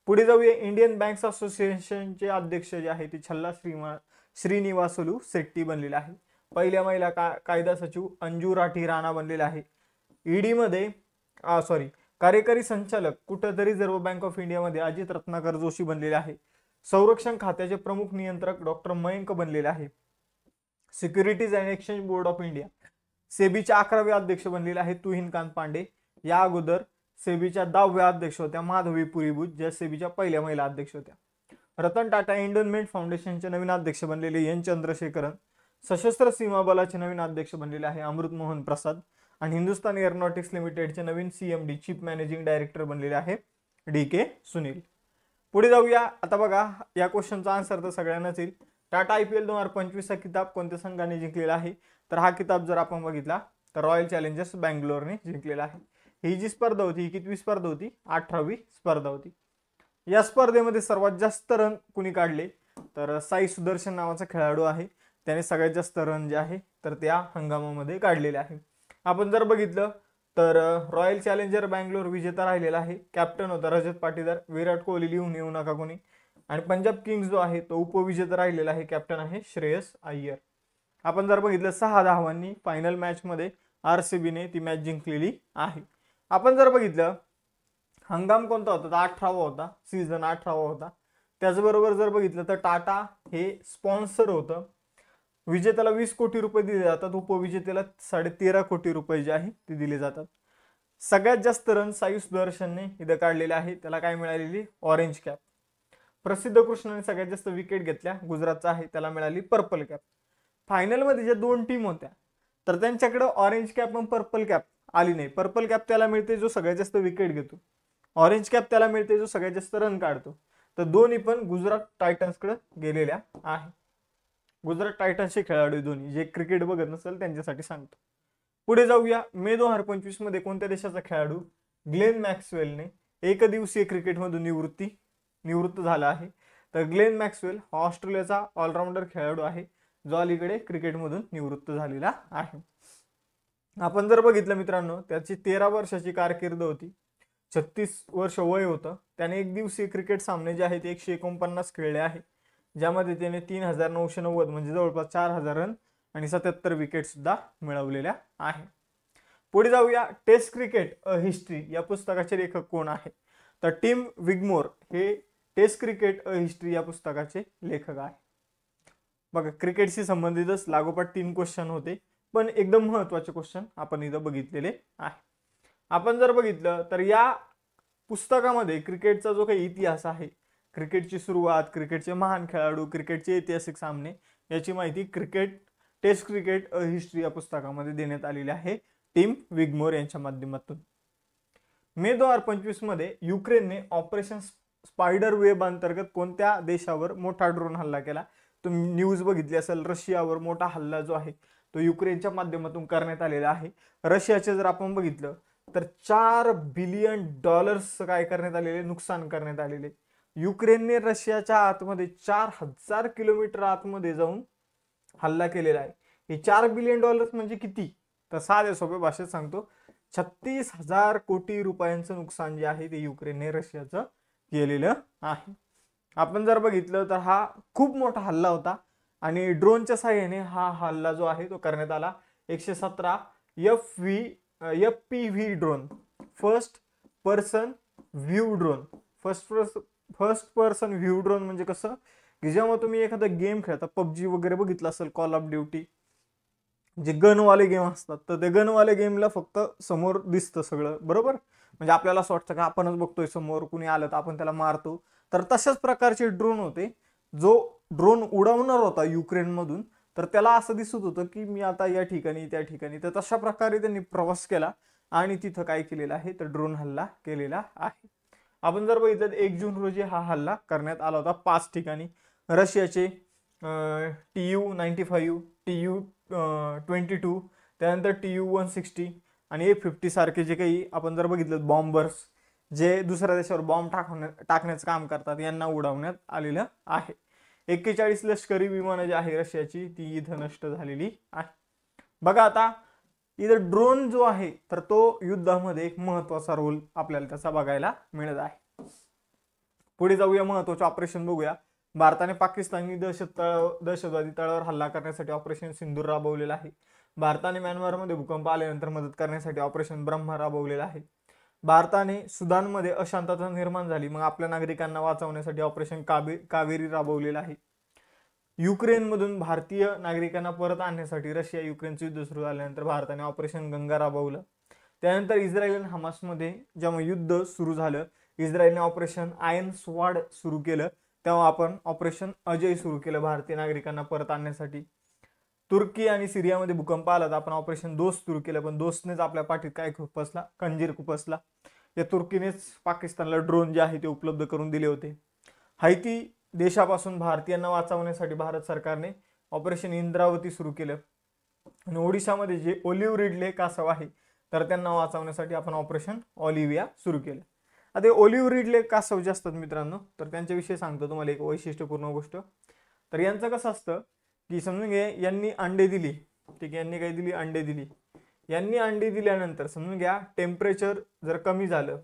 S1: पुढे जाऊया. इंडियन बँक्स असोसिएशनचे अध्यक्ष जे आहे ते छल्ला श्रीनिवासलू शेट्टी बनलेले आहे. पहिल्या महिला कायदा सचिव अंजू राठी राणा बनलेले आहे. ईडी मध्ये कार्यकारी संचालक कुठेतरी रिझर्व्ह बँक ऑफ इंडिया मध्ये अजित रत्नाकर जोशी बनलेले आहे. संरक्षण खात्याचे प्रमुख नियंत्रक डॉक्टर मयंक बनलेले आहे. Securities and exchange board of India सेबीचे 11वे अध्यक्ष बनलेले आहेत तुहिनकांत पांडे. या अगोदर सेबीच्या 10व्या अध्यक्ष होत्या माधवी पुरीभूत, ज्या सेबीच्या पहिल्या महिला अध्यक्ष होत्या. रतन टाटा एंडोन्मेंट फाउंडेशनचे नवीन अध्यक्ष बनलेले एन चंद्रशेखरन. सशस्त्र सीमा बलाचे नवीन अध्यक्ष बनलेले आहे अमृत मोहन प्रसाद आणि हिंदुस्तान एरोनॉटिक्स लिमिटेडचे नवीन CMD चीफ मॅनेजिंग डायरेक्टर बनलेले आहे DK सुनील. पुढे जाऊया. आता बघा या क्वेश्चनचा आन्सर तर सगळ्यांनाच येईल. टाटा IPL 2025 चा किताब कोणत्या संघाने जिंकलेला आहे, तर हा किताब जर आपण बघितला तर रॉयल चॅलेंजर्स बँगलोरने जिंकलेला आहे. ही जी स्पर्धा होती ही कितवी स्पर्धा होती, 18वी स्पर्धा होती. या स्पर्धेमध्ये सर्वात जास्त रन कुणी काढले, तर साई सुदर्शन नावाचा खेळाडू आहे, त्याने सगळ्यात जास्त रन जे आहे तर त्या हंगामामध्ये काढलेले आहे. आपण जर बघितलं तर रॉयल चॅलेंजर बँगलोर विजेता राहिलेला आहे. कॅप्टन होता रजत पाटीदार. विराट कोहली लिहून येऊ नका कोणी. आणि पंजाब किंग्स जो आहे तो उपविजेता राहिलेला आहे. कॅप्टन आहे श्रेयस अय्यर. आपण जर बघितलं 6 धावांनी फायनल मॅच मध्ये RCBने ती मॅच जिंकलेली आहे. आपण जर बघितलं हंगाम कोणता होता, तर 18वा होता, सीझन 18वा होता. त्याचबरोबर जर बघितलं तर टाटा हे स्पॉन्सर होतं. विजेत्याला 20 कोटी रुपये दिले जातात, उपविजेत्याला 13.5 कोटी रुपये जे आहे ते दिले जातात. सगळ्यात जास्त रन साई सुदर्शनने इथं काढलेले आहे, त्याला काय मिळालेली, ऑरेंज कॅप. प्रसिद्ध कृष्णने सगळ्यात जास्त विकेट घेतल्या, गुजरातचा आहे, त्याला मिळाली पर्पल कॅप. फायनल मध्ये ज्या 2 टीम होत्या तर त्यांच्याकडे ऑरेंज कॅप आणि पर्पल कॅप आली नाही. पर्पल कॅप त्याला मिळते जो सगळ्यात जास्त विकेट घेतो, ऑरेंज कॅप त्याला मिळते जो सगळ्यात जास्त रन काढतो. तर दोन्ही पण गुजरात टायटन्सकडे गेलेल्या आहे. गुजरात टायटन्सचे खेळाडू दोन्ही, जे क्रिकेट बघत नसेल त्यांच्यासाठी सांगतो. पुढे जाऊया. मे 2025 मध्ये कोणत्या देशाचा खेळाडू ग्लेन मॅक्सवेलने एकदिवसीय क्रिकेटमधून निवृत्त झाला आहे, तर ग्लेन मॅक्सवेल हा ऑस्ट्रेलियाचा ऑलराऊंडर खेळाडू आहे जो अलीकडे क्रिकेटमधून निवृत्त झालेला आहे. आपण जर बघितलं मित्रांनो, त्याची 13 वर्षाची कारकीर्द होती, 36 वर्ष वय होतं. त्याने एक दिवसीय क्रिकेट सामने जे आहेत 149 खेळले आहे, ज्यामध्ये त्याने 3990 म्हणजे जवळपास 4000 रन आणि 77 विकेट सुद्धा मिळवलेल्या आहे. पुढे जाऊया. टेस्ट क्रिकेट अ हिस्ट्री या पुस्तकाचे लेखक कोण आहे, तर टिम विगमोर हे टेस्ट क्रिकेट अ हिस्ट्री या पुस्तकाचे लेखक आहे. बघा क्रिकेटशी संबंधितच लागोपाठ 3 क्वेश्चन होते, पण एकदम महत्वाचे क्वेश्चन आपण इथं बघितलेले आहे. आपण जर बघितलं तर या पुस्तकामध्ये क्रिकेटचा जो काही इतिहास आहे, क्रिकेटची सुरुवात, क्रिकेटचे महान खेळाडू, क्रिकेटचे ऐतिहासिक सामने याची माहिती टेस्ट क्रिकेट अ हिस्ट्री या पुस्तकामध्ये देण्यात आलेली आहे टिम विगमोर यांच्या माध्यमातून. मे 2025 मध्ये युक्रेनने ऑपरेशन स्पायडर वेब अंतर्गत कोणत्या देशावर मोठा ड्रोन हल्ला केला, तुम्ही न्यूज बघितली असेल. रशियावर मोठा हल्ला जो आहे तो युक्रेनच्या माध्यमातून करण्यात आलेला आहे. रशियाचे जर आपण बघितलं तर $4 बिलियन काय करण्यात आलेले, नुकसान करण्यात आलेले. युक्रेनने रशियाच्या आतमध्ये 4000 किलोमीटर आतमध्ये जाऊन हल्ला केलेला आहे. हे $4 बिलियन म्हणजे किती, तर साध्या सोप्या भाषेत सांगतो, 36,000 कोटी रुपयांचं नुकसान जे आहे ते युक्रेनने रशियाचं केलेलं आहे. आपण जर बघितलं तर हा खूप मोठा हल्ला होता आणि ड्रोनच्या साहाय्याने हा हल्ला जो आहे तो करण्यात आला. 117 FPV drone, first person view drone. First person view drone म्हणजे कसं की जेव्हा तुम्ही एखादा गेम खेळता, PUBG वगैरे बघितलं असेल, कॉल ऑफ ड्युटी, जे गनवाले गेम असतात, तर ते गनवाले गेमला फक्त समोर दिसतं सगळं, बरोबर. म्हणजे आपल्याला असं वाटतं की आपणच बघतोय, समोर कुणी आलं तर आपण त्याला मारतो. तर तशाच प्रकारचे ड्रोन होते जो ड्रोन उडवणार होता युक्रेनमधून, तर त्याला असं दिसत होतं की मी आता या ठिकाणी त्या ठिकाणी, तर तशा प्रकारे त्यांनी प्रवास केला आणि तिथं काय केलेलं आहे तर ड्रोन हल्ला केलेला आहे. आपण जर बघितलं 1 जून रोजी हा हल्ला करण्यात आला होता 5 ठिकाणी. रशियाचे TU-95, TU-22, त्यानंतर TU-160 आणि A-50 सारखे जे काही आपण जर बघितलं बॉम्बर्स जे दुसऱ्या देशावर बॉम्ब टाकण्याचं काम करतात, यांना उडवण्यात आलेलं आहे. 41 लष्करी विमानं जी आहे रशियाची ती इथं नष्ट झालेली आहे. बघा आता इथं ड्रोन जो आहे तर तो युद्धामध्ये एक महत्वाचा रोल आपल्याला त्याचा बघायला मिळत आहे. पुढे जाऊया, महत्वाचे ऑपरेशन बघूया. भारताने पाकिस्तानी दहशतवादी तळावर हल्ला करण्यासाठी ऑपरेशन सिंदूर राबवलेलं आहे. भारताने म्यानमारमध्ये भूकंप आल्यानंतर मदत करण्यासाठी ऑपरेशन ब्रह्मा राबवलेलं आहे. भारताने सुदानमध्ये अशांतता निर्माण झाली, मग आपल्या नागरिकांना वाचवण्यासाठी ऑपरेशन कावेरी राबवलेलं आहे. युक्रेनमधून भारतीय नागरिकांना परत आणण्यासाठी रशिया युक्रेनचं युद्ध सुरू झाल्यानंतर भारताने ऑपरेशन गंगा राबवलं. त्यानंतर इस्रायल आणि हमासमध्ये जेव्हा युद्ध सुरू झालं, इस्रायलने ऑपरेशन आयर्न स्वॉर्ड सुरू केलं, तेव्हा आपण ऑपरेशन अजय सुरू केलं भारतीय नागरिकांना परत आणण्यासाठी. तुर्की आणि सिरियामध्ये भूकंप आला तर आपण ऑपरेशन दोस्त सुरू केलं, पण दोस्तनेच आपल्या पाठीत काय खुपसला, खंजीर खुपसला. या तुर्कीनेच पाकिस्तानला ड्रोन जे आहे ते उपलब्ध करून दिले होते. हैती देशापासून भारतीयांना वाचवण्यासाठी भारत सरकारने ऑपरेशन इंद्रावती सुरू केलं. आणि ओडिशामध्ये जे ओलिव्ह रिडले कासव आहे तर त्यांना वाचवण्यासाठी आपण ऑपरेशन ऑलिव्हिया सुरू केलं. आता ओलिव्ह रिडले कासव जे असतात मित्रांनो, तर त्यांच्याविषयी सांगतो तुम्हाला एक वैशिष्ट्यपूर्ण गोष्ट. तर यांचं कसं असतं की समजून घ्या, यांनी अंडे दिली, ठीक आहे, यांनी काय दिली, अंडे दिली. यांनी अंडे दिल्यानंतर समजून घ्या टेम्परेचर जर कमी झालं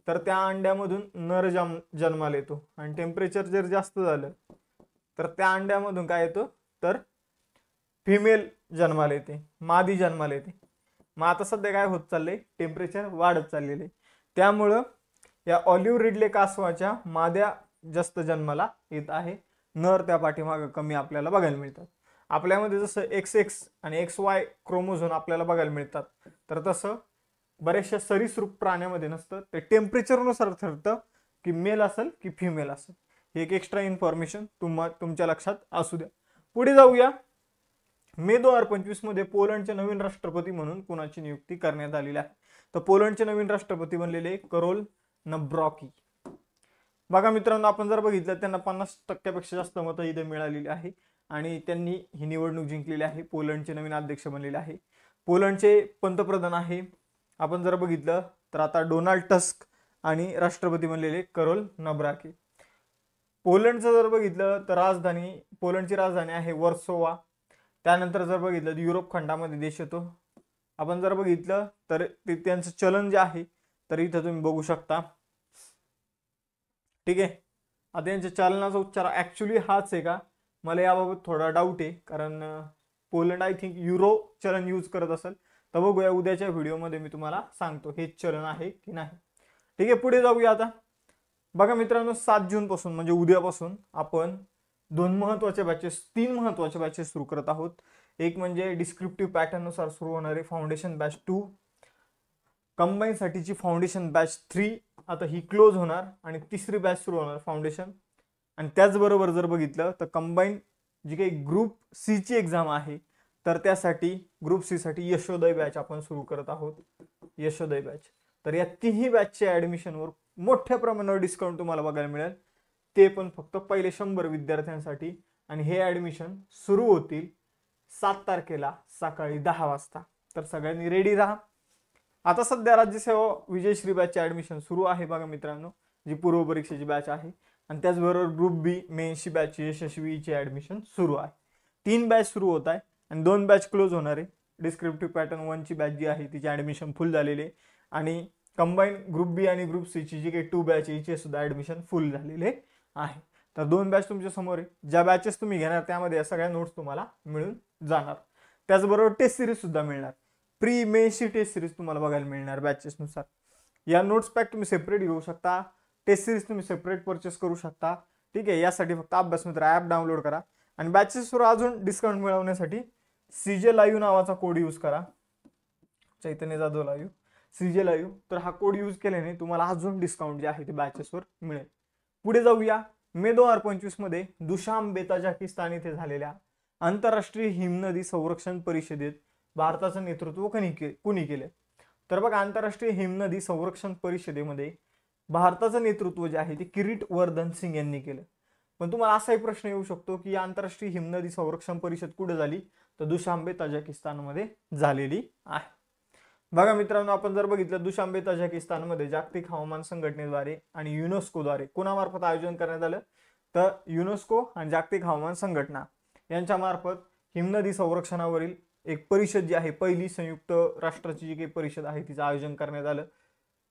S1: तर त्या अंड्यामधून नर जन्माला येतो, आणि टेम्परेचर जर जास्त झालं तर त्या अंड्यामधून काय येतो तर फिमेल जन्माला येते, मादी जन्माला येते. मग आता सध्या काय होत चाललंय, टेम्परेचर वाढत चाललेले, त्यामुळं या ऑलिव्ह रिडले कासवाच्या माद्या जास्त जन्माला येत आहे, नर त्या पाठीमागं कमी आपल्याला बघायला मिळतात. आपल्यामध्ये जसं XX आणि XY क्रोमोझोम आपल्याला बघायला मिळतात, तर तसं बऱ्याचशा सरीसृप प्राण्यामध्ये नसतं. ते टेम्परेचरनुसार ठरतं की मेल असेल की फिमेल असेल. हे एक एक्स्ट्रा इन्फॉर्मेशन तुमच्या लक्षात असू द्या. पुढे जाऊया. मे 2025 मध्ये पोलंडचे नवीन राष्ट्रपती म्हणून कुणाची नियुक्ती करण्यात आलेली आहे. तर पोलंडचे नवीन राष्ट्रपती बनलेले करोल नब्रॉकी. बघा मित्रांनो, आपण जर बघितलं त्यांना 50% जास्त मतं इथे मिळालेली आहे आणि त्यांनी ही निवडणूक जिंकलेली आहे. पोलंडचे नवीन अध्यक्ष बनलेले आहे. पोलंडचे पंतप्रधान आहे आपण जर बघितलं तर आता डोनाल्ड टस्क, आणि राष्ट्रपती बनलेले करोल नब्राकी. पोलंडचं जर बघितलं तर पोलंडची राजधानी आहे वर्सोवा. त्यानंतर जर बघितलं तर युरोप खंडामध्ये देश येतो. आपण जर बघितलं तर त्यांचं चलन जे आहे तर इथं तुम्ही बघू शकता, ठीक आहे. आता यांच्या चलनाचा उच्चार ऍक्च्युली हाच आहे का, मला याबाबत थोडा डाऊट आहे, कारण पोलंड आय थिंक युरो चलन यूज करत असेल. तर बघूया उद्याच्या व्हिडिओमध्ये मी तुम्हाला सांगतो हेच चलन आहे की नाही. ठीक आहे, पुढे जाऊया. आता बघा मित्रांनो, 7 जून पासून म्हणजे उद्यापासून आपण तीन महत्वाचे बॅचेस सुरू करत आहोत. एक म्हणजे डिस्क्रिप्टिव्ह पॅटर्न नुसार सुरू होणारे फाउंडेशन बॅच 2, कंबाईन साठीची फाउंडेशन बॅच 3 आता ही क्लोज होणार, आणि तिसरी बॅच सुरू होणार फाउंडेशन. आणि त्याचबरोबर जर बघितलं तर कंबाईन जी काही ग्रुप सी ची एक्झाम आहे तर त्यासाठी ग्रुप सी साठी यशोदय बॅच आपण सुरू करत आहोत, यशोदय बॅच. तर या तिन्ही बॅचच्या ऍडमिशनवर मोठ्या प्रमाणावर डिस्काउंट तुम्हाला बघायला मिळेल, ते पण फक्त पहिले 100 विद्यार्थ्यांसाठी. आणि हे ऍडमिशन सुरू होतील 7 तारखेला सकाळी 10 वाजता. तर सगळ्यांनी रेडी राहा. आता सध्या राज्यसेवा विजयश्री बॅचचे ऍडमिशन सुरू आहे बघा मित्रांनो, जी पूर्व परीक्षेची बॅच आहे. आणि त्याचबरोबर ग्रुप बी मेन्सची बॅच यशस्वीचे ऍडमिशन सुरू आहे. 3 बॅच सुरू होत आहे आणि 2 बॅच क्लोज होणार आहे. डिस्क्रिप्टिव्ह पॅटर्न 1 ची बॅच जी आहे तिचे ऍडमिशन फुल झालेले, आणि कंबाईन ग्रुप बी आणि ग्रुप सी ची जी काही 2 बॅच याचे सुद्धा ऍडमिशन फुल झालेले आहे. तर 2 बॅच तुमच्या समोर आहे. ज्या बॅचेस तुम्ही घेणार त्यामध्ये या सगळ्या नोट्स तुम्हाला मिळून जाणार. त्याचबरोबर टेस्ट सिरीज सुद्धा मिळणार. प्री मेन्सची टेस्ट सिरीज तुम्हाला बघायला मिळणार बॅचेसनुसार. या नोट्स पॅक तुम्ही सेपरेट घेऊ शकता, टेस्ट सिरीज तुम्ही सेपरेट परचेस करू शकता. ठीक आहे, यासाठी फक्त अभ्यास मित्र ॲप डाउनलोड करा. आणि बॅचेसवर अजून डिस्काउंट मिळवण्यासाठी CJ लाईव्ह नावाचा कोड यूज करा, चैतन्य जाधव लाईव्ह, CJ लाईव्ह. तर हा कोड यूज केल्याने तुम्हाला अजून डिस्काउंट जे आहे ते बॅचेसवर मिळेल. पुढे जाऊया. मे 2025 मध्ये दुशांबे तजाकिस्तान येथे झालेल्या आंतरराष्ट्रीय हिमनदी संरक्षण परिषदेत भारताचं नेतृत्व कुणी केले? तर बघा, आंतरराष्ट्रीय हिमनदी संरक्षण परिषदेमध्ये भारताचं नेतृत्व जे आहे ते किरीट वर्धन सिंग यांनी केलं. पण तुम्हाला असाही प्रश्न येऊ शकतो की आंतरराष्ट्रीय हिमनदी संरक्षण परिषद कुठे झाली? तर दुशांबे तजाकिस्तानमध्ये झालेली आहे. बघा मित्रांनो, आपण जर बघितलं दुशांबे तजाकिस्तानमध्ये जागतिक हवामान संघटनेद्वारे आणि युनेस्कोद्वारे कोणामार्फत आयोजन करण्यात आलं? तर युनेस्को आणि जागतिक हवामान संघटना यांच्या मार्फत हिमनदी संरक्षणावरील एक परिषद जी आहे, पहिली संयुक्त राष्ट्राची जी काही परिषद आहे तिचं आयोजन करण्यात आलं.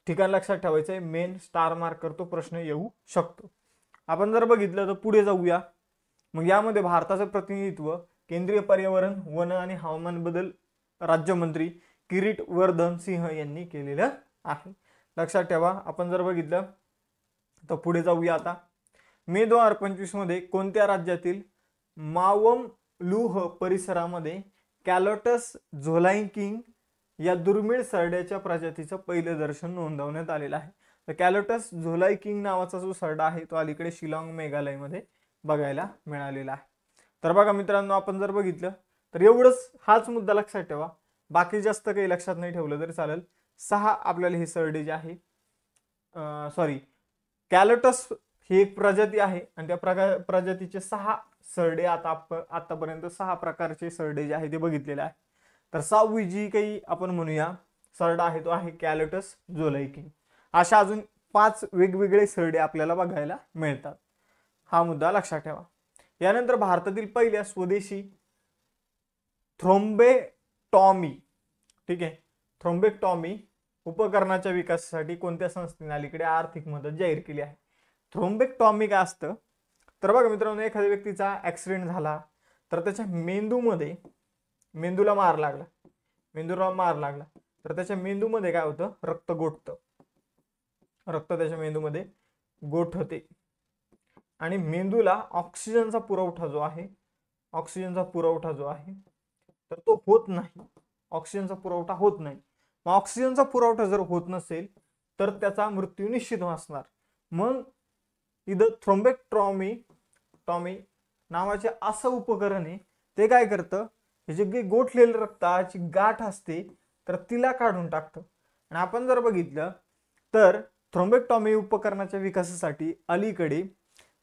S1: ठिकाण लक्षात ठेवायचं आहे, मेन स्टार मार्क करतो, प्रश्न येऊ शकतो. आपण जर बघितलं तर पुढे जाऊया. मग यामध्ये भारताचं प्रतिनिधित्व केंद्रीय पर्यावरण, वन आणि हवामान बदल राज्यमंत्री किरीट वर्धन सिंह यांनी केलेलं आहे. लक्षात ठेवा. आपण जर बघितलं तर पुढे जाऊया आता. मे 2025 मध्ये कोणत्या राज्यातील मावमलुह परिसरामध्ये कॅलोटस झोलाइकिंग या दुर्मिळ सरड्याच्या प्रजातीचं पहिलं दर्शन नोंदवण्यात आलेलं आहे? तर कॅलोटस झोलाइकिंग नावाचा जो सरडा आहे तो अलीकडे शिलाँग मेघालयमध्ये बघायला मिळालेला आहे. तर बघा मित्रांनो, आपण जर बघितलं तर एवढंच, हाच मुद्दा लक्षात ठेवा, बाकी जास्त काही लक्षात नाही ठेवलं तरी चालेल. 6 आपल्याला हे सरडे जे आहे, कॅलोटस ही एक प्रजाती आहे आणि त्या प्रजातीचे 6 सरडे आतापर्यंत 6 प्रकारचे सरडे जे आहे ते बघितलेले आहे. तर 6वी जी काही आपण म्हणूया सरडा आहे तो आहे कॅलोटस झोलाइकिंग. अशा अजून 5 वेगवेगळे सरडे आपल्याला बघायला मिळतात. हा मुद्दा लक्षात ठेवा. यानंतर भारतातील पहिल्या स्वदेशी थ्रोम्बेक्टॉमी, ठीक आहे, थ्रोम्बेक्टॉमी उपकरणाच्या विकासासाठी कोणत्या संस्थेने अलीकडे आर्थिक मदत जाहीर केली आहे? थ्रोम्बेक्टॉमी काय असतं? तर बघा मित्रांनो, एखाद्या व्यक्तीचा ऍक्सिडेंट झाला तर त्याच्या मेंदूला मार लागला तर त्याच्या मेंदूमध्ये काय होतं? रक्त गोठतं. रक्त त्याच्या मेंदूमध्ये गोठते आणि मेंदूला ऑक्सिजनचा पुरवठा जो आहे तर तो होत नाही. ऑक्सिजनचा पुरवठा होत नाही. मग ऑक्सिजनचा पुरवठा जर होत नसेल तर त्याचा मृत्यू निश्चित असणार. मग इथं थ्रोम्बेक्टॉमी नावाचे असं उपकरण आहे, ते काय करतं? हे जे काही गोठलेलं रक्ताची गाठ असते तर तिला काढून टाकतं. आणि आपण जर बघितलं तर थ्रोम्बेक्टॉमी उपकरणाच्या विकासासाठी अलीकडे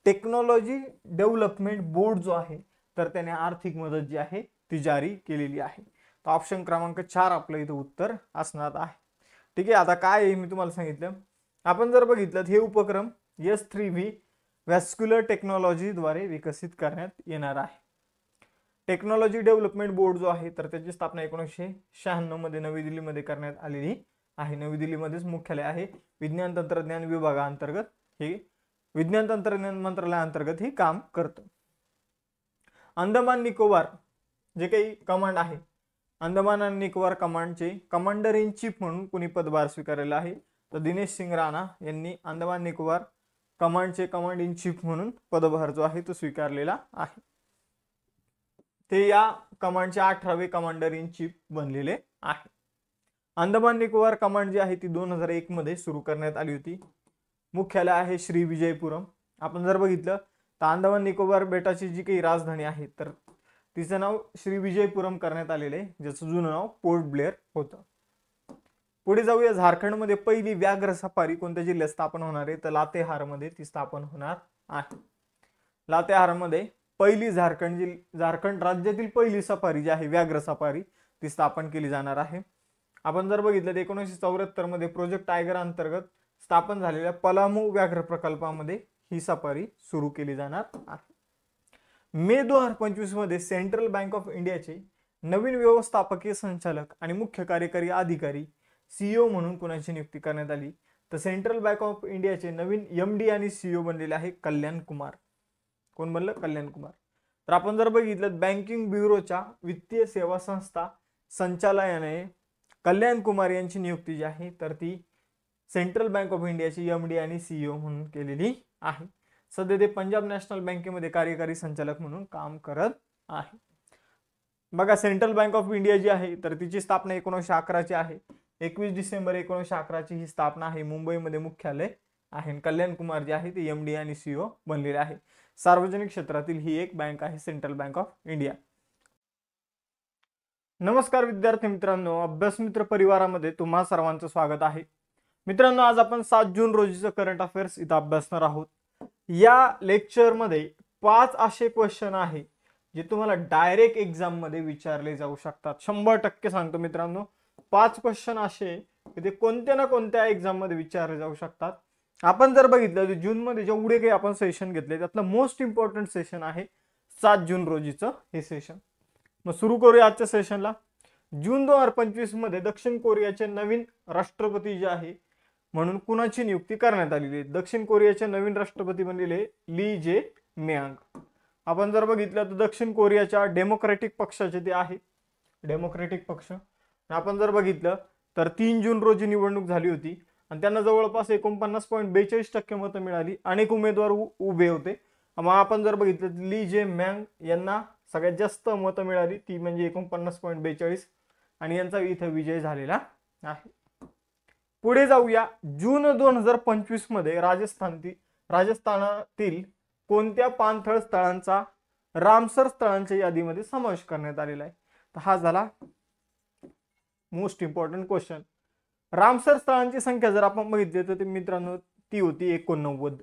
S1: टेक्नॉलॉजी डेव्हलपमेंट बोर्ड जो आहे तर त्याने आर्थिक मदत जी आहे ती जारी केलेली आहे. तर ऑप्शन क्रमांक 4 आपलं इथं उत्तर असणार आहे. ठीक आहे. आता काय आहे मी तुम्हाला सांगितलं. आपण जर बघितलं हे उपक्रम S3V व्हॅस्क्युलर टेक्नॉलॉजीद्वारे विकसित करण्यात येणार आहे. टेक्नॉलॉजी डेव्हलपमेंट बोर्ड जो आहे तर त्याची स्थापना 1996 मध्ये नवी दिल्लीमध्ये करण्यात आलेली आहे. नवी दिल्लीमध्येच मुख्यालय आहे. विज्ञान तंत्रज्ञान विभागाअंतर्गत हे विज्ञान तंत्रज्ञान मंत्रालयाअंतर्गत हे काम करतं. अंदमान निकोबार जे काही कमांड आहे, अंदमान आणि निकोबार कमांडचे कमांडर इन चीफ म्हणून कोणी पदभार स्वीकारलेला आहे? तर दिनेश सिंग राणा यांनी अंदमान निकोबार कमांडचे कमांड इन चीफ म्हणून पदभार जो आहे तो स्वीकारलेला आहे. ते या कमांडचे 18वे कमांडर इन चीफ बनलेले आहे. अंदमान निकोबार कमांड जी आहे ती 2001 मध्ये सुरू करण्यात आली होती. मुख्यालय आहे श्री विजयपुरम. आपण जर बघितलं तर अंदमान निकोबार बेटाची जी काही राजधानी आहे तर तिचं नाव श्री विजयपुरम करण्यात आलेले आहे, ज्याचं जुनं नाव पोर्ट ब्लेअर होतं. पुढे जाऊया. झारखंडमध्ये पहिली व्याघ्र सफारी कोणत्या जिल्ह्यात स्थापन होणार आहे? तर लातेहारमध्ये ती स्थापन होणार आहे. लातेहारमध्ये पहिली झारखंड राज्यातील पहिली सफारी जी आहे व्याघ्र सफारी ती स्थापन केली जाणार आहे. आपण जर बघितलं तर 1974 मध्ये प्रोजेक्ट टायगर अंतर्गत स्थापन झालेल्या पलामू व्याघ्र प्रकल्पामध्ये ही सफारी सुरू केली जाणार आहे. मे 2025 मध्ये सेंट्रल बँक ऑफ इंडियाचे नवीन व्यवस्थापकीय संचालक आणि मुख्य कार्यकारी अधिकारी CEO म्हणून कोणाची नियुक्ती करण्यात आली? तर सेंट्रल बँक ऑफ इंडियाचे नवीन MD आणि CEO बनलेले आहे कल्याण कुमार. कोण बनलं? कल्याण कुमार. तर आपण जर बघितलं बँकिंग ब्युरोच्या वित्तीय सेवा संस्था संचालनालयाने कल्याण कुमार यांची नियुक्ती जी आहे तर ती सेंट्रल बँक ऑफ इंडियाची MD आणि CEO म्हणून केलेली आहे. सध्या ते पंजाब नॅशनल बँकेमध्ये कार्यकारी संचालक म्हणून काम करत आहे. बघा, सेंट्रल बँक ऑफ इंडिया जी आहे तर तिची स्थापना 1911 ची आहे. 21 डिसेंबर 1911 ची ही स्थापना आहे. मुंबईमध्ये मुख्यालय आहे. कल्याण कुमार जे आहे ते MD आणि CEO बनलेले आहे. सार्वजनिक क्षेत्रातील ही एक बँक आहे, सेंट्रल बँक ऑफ इंडिया. नमस्कार विद्यार्थी मित्रांनो, अभ्यास मित्र परिवारामध्ये तुम्हा सर्वांचं स्वागत आहे. मित्रांनो, आज आपण 7 जून रोजीचं करंट अफेअर्स इथं अभ्यासणार आहोत. या लेक्चरमध्ये 5 असे क्वेश्चन आहे जे तुम्हाला डायरेक्ट एक्झाम मध्ये विचारले जाऊ शकतात. 100% सांगतो मित्रांनो, 5 क्वेश्चन असे की ते कोणत्या ना कोणत्या एक्झाम मध्ये विचारले जाऊ शकतात. आपण जर बघितलं तर जून मध्ये जेवढे काही आपण सेशन घेतले त्यातलं मोस्ट इम्पॉर्टंट सेशन आहे 7 जून रोजीचं हे सेशन. मग सुरू करूया आजच्या सेशनला. जून 2025 मध्ये दक्षिण कोरियाचे नवीन राष्ट्रपती जे आहे म्हणून कुणाची नियुक्ती करण्यात आलेली आहे. दक्षिण कोरियाचे नवीन राष्ट्रपती बनलेले ली जे मियांग. आपण जर बघितलं तर दक्षिण कोरियाच्या डेमोक्रॅटिक पक्षाचे ते आहे, डेमोक्रॅटिक पक्ष. आपण जर बघितलं तर 3 जून रोजी निवडणूक झाली होती आणि त्यांना जवळपास 49.42% मतं मिळाली. अनेक उमेदवार उभे होते. मग आपण जर बघितलं ली जे मियांग यांना सगळ्यात जास्त मतं मिळाली, ती म्हणजे 49.42, आणि यांचा इथं विजय झालेला आहे. पुढे जाऊया. जून 2025 मध्ये राजस्थानातील कोणत्या पाणथळ स्थळांचा रामसर स्थळांच्या यादीमध्ये समावेश करण्यात आलेला आहे. तर हा झाला मोस्ट इम्पॉर्टंट क्वेश्चन. रामसर स्थळांची संख्या जर आपण बघितली तर मित्रांनो ती होती 89.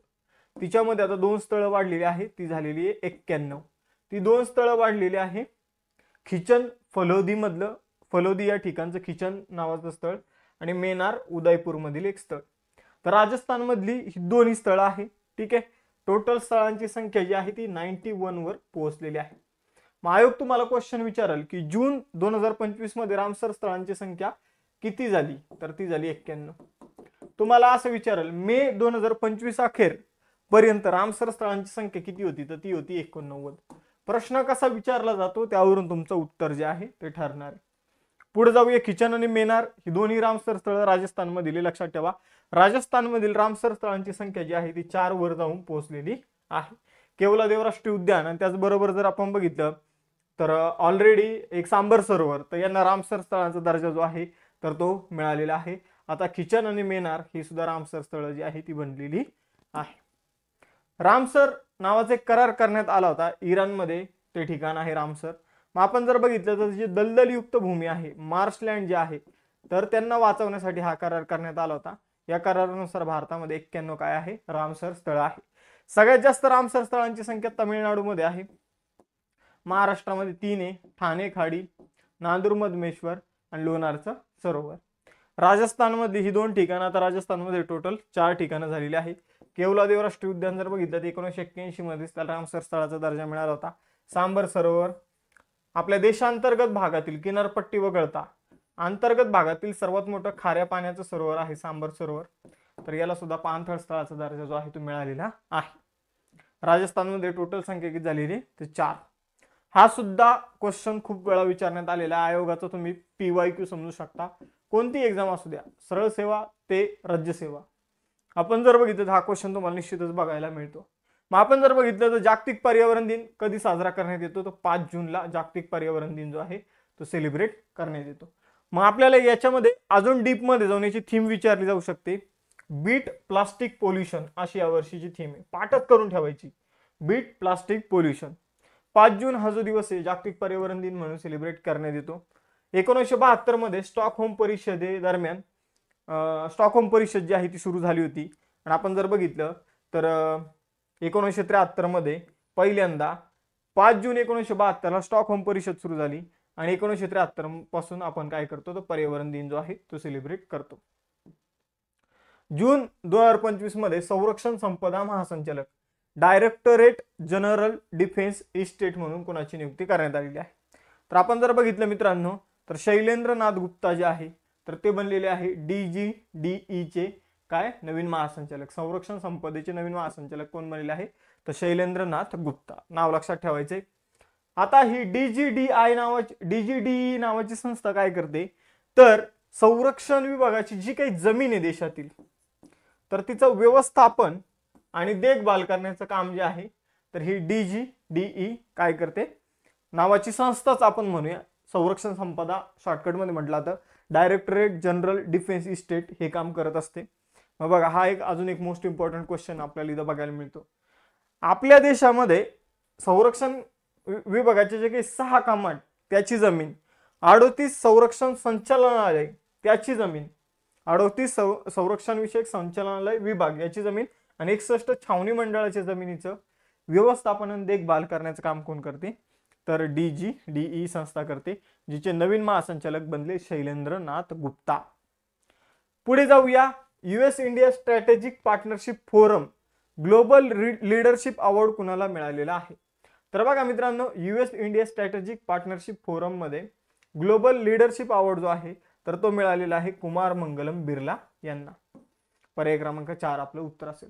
S1: तिच्यामध्ये आता 2 स्थळं वाढलेली आहे, ती झालेली आहे 91. ती 2 स्थळं वाढलेली आहे खिचन फलोदी मधलं, फलोदी या ठिकाणचं खिचन नावाचं स्थळ, आणि मेनार उदयपूर मधील एक स्थळ. तर राजस्थान मधली ही दोन्ही स्थळं आहे. ठीक आहे. टोटल स्थळांची संख्या जी आहे ती 91 वर पोहोचलेली आहे. मग आयोग तुम्हाला क्वेश्चन विचारेल की जून 2025 मध्ये रामसर स्थळांची संख्या किती झाली, तर ती झाली 91. तुम्हाला असं विचारेल मे 2025 अखेर पर्यंत रामसर स्थळांची संख्या किती होती, तर ती होती 89. प्रश्न कसा विचारला जातो त्यावरून तुमचं उत्तर जे आहे ते ठरणार आहे. पुढे जाऊया. खिचन आणि मेनार ही दोन्ही रामसर स्थळं राजस्थान मधील. लक्षात ठेवा, राजस्थान मधील रामसर स्थळांची संख्या जी आहे ती 4 वर जाऊन पोहोचलेली आहे. केवलादेव राष्ट्रीय उद्यान आणि त्याचबरोबर जर आपण बघितलं तर ऑलरेडी एक सांबर सरोवर, तर यांना रामसर स्थळांचा दर्जा जो आहे तर तो मिळालेला आहे. आता खिचन आणि मेनार ही सुद्धा रामसर स्थळं जी आहे ती बनलेली आहे. रामसर नावाचा एक करार करण्यात आला होता इराणमध्ये, ते ठिकाण आहे रामसर. मग आपण जर बघितलं तर जी दलदलयुक्त भूमी आहे, मार्शलँड जे आहे, तर त्यांना वाचवण्यासाठी हा करार करण्यात आला होता. या करारानुसार भारतामध्ये 91 काय आहे, रामसर स्थळ आहे. सगळ्यात जास्त रामसर स्थळांची संख्या तामिळनाडूमध्ये आहे. महाराष्ट्रामध्ये 3 आहे, ठाणे खाडी, नांदूर मधमेश्वर आणि लोणारचं सरोवर. राजस्थानमध्ये ही 2 ठिकाणं. आता राजस्थानमध्ये टोटल 4 ठिकाणं झालेली आहेत. केवलादेव राष्ट्रीय उद्यान जर बघितलं तर 1981 मध्ये त्याला रामसर स्थळाचा दर्जा मिळाला होता. सांबर सरोवर आपल्या देशांतर्गत भागातील किनारपट्टी वगळता अंतर्गत भागातील सर्वात मोठं खाऱ्या पाण्याचं सरोवर आहे सांबर सरोवर. तर याला सुद्धा पाणथळ स्थळाचा दर्जा जो आहे तो मिळालेला आहे. राजस्थानमध्ये टोटल संख्या किती झालेली ते 4. हा सुद्धा क्वेश्चन खूप वेळा विचारण्यात आलेला आहे. आयोगाचा तुम्ही PYQ समजू शकता. कोणती एक्झाम असू द्या, सरळ सेवा ते राज्यसेवा, आपण जर बघितलं तर हा क्वेश्चन तुम्हाला निश्चितच बघायला मिळतो. मग आपण जर बघितलं तर जागतिक पर्यावरण दिन कधी साजरा करण्यात येतो, तर 5 जूनला जागतिक पर्यावरण दिन जो आहे तो सेलिब्रेट करण्यात येतो. मग आपल्याला याच्यामध्ये अजून डीप मध्ये जाऊन याची थीम विचारली जाऊ शकते. बीट प्लास्टिक पोल्युशन अशी या वर्षीची थीम आहे, पाठच करून ठेवायची. Bit plastic pollution. 5 जून हा जो दिवस आहे जागतिक पर्यावरण दिन म्हणून सेलिब्रेट करण्यात येतो. 1972 मध्ये स्टॉकहोम परिषदेदरम्यान स्टॉकहोम परिषद जी आहे ती सुरू झाली होती. आणि आपण जर बघितलं तर 1973 मध्ये पहिल्यांदा 5 जून 1972 ला स्टॉकहोम परिषद सुरू झाली आणि 1973 पासून आपण काय करतो, तर पर्यावरण दिन जो आहे तो सेलिब्रेट करतो. जून 2025 मध्ये संरक्षण संपदा महासंचालक डायरेक्टरेट जनरल डिफेन्स इस्टेट म्हणून कोणाची नियुक्ती करण्यात आलेली आहे. तर आपण जर बघितलं मित्रांनो तर शैलेंद्रनाथ गुप्ता जे आहे तर ते बनलेले आहे DGDE चे काय नवीन महासंचालक. संरक्षण संपदेचे नवीन महासंचालक कोण बनलेले आहे, तर शैलेंद्रनाथ गुप्ता. नाव लक्षात ठेवायचे. आता ही DGDE नावाची संस्था काय करते, तर संरक्षण विभागाची जी काही जमीन आहे देशातील तर तिचं व्यवस्थापन आणि देखभाल करण्याचं काम जे आहे तर ही DGDE काय करते नावाची संस्थाच आपण म्हणूया. संरक्षण संपदा शॉर्टकट मध्ये म्हटलं तर डायरेक्टरेट जनरल डिफेन्स इस्टेट हे काम करत असते. मग बघा हा एक अजून एक मोस्ट इम्पॉर्टंट क्वेश्चन आपल्याला इथं बघायला मिळतो. आपल्या देशामध्ये संरक्षण विभागाचे जे काही 6 कमांड त्याची जमीन, 38 संरक्षण संचालनालय त्याची जमीन, 38 संरक्षण विषयक संचालनालय विभाग याची जमीन आणि 61 छावणी मंडळाच्या जमिनीचं व्यवस्थापन आणि देखभाल करण्याचं काम कोण करते, तर DGDE संस्था करते, जिचे नवीन महासंचालक बनले शैलेंद्र नाथ गुप्ता. पुढे जाऊया. US India strategic partnership forum global leadership award कुणाला मिळालेला आहे, तर बघा मित्रांनो US India strategic partnership forum मध्ये ग्लोबल लीडरशिप अवॉर्ड जो आहे तर तो मिळालेला आहे कुमार मंगलम बिर्ला यांना. पर्याय क्रमांक 4 आपलं उत्तर असेल.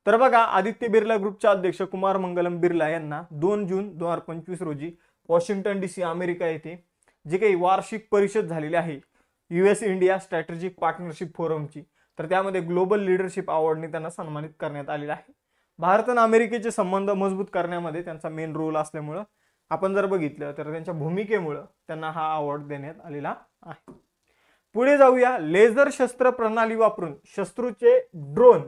S1: तर बघा आदित्य बिर्ला ग्रुपचे अध्यक्ष कुमार मंगलम बिर्ला यांना 2 जून 2025 रोजी वॉशिंग्टन DC अमेरिका येथे जे काही वार्षिक परिषद झालेली आहे US इंडिया स्ट्रॅटेजिक पार्टनरशिप फोरमची, तर त्यामध्ये ग्लोबल लीडरशिप अवॉर्डने त्यांना सन्मानित करण्यात आलेला आहे. भारत आणि अमेरिकेचे संबंध मजबूत करण्यामध्ये त्यांचा मेन रोल असल्यामुळं आपण जर बघितलं तर त्यांच्या भूमिकेमुळं त्यांना हा अवॉर्ड देण्यात आलेला आहे. पुढे जाऊया. लेझर शस्त्र प्रणाली वापरून शत्रूचे ड्रोन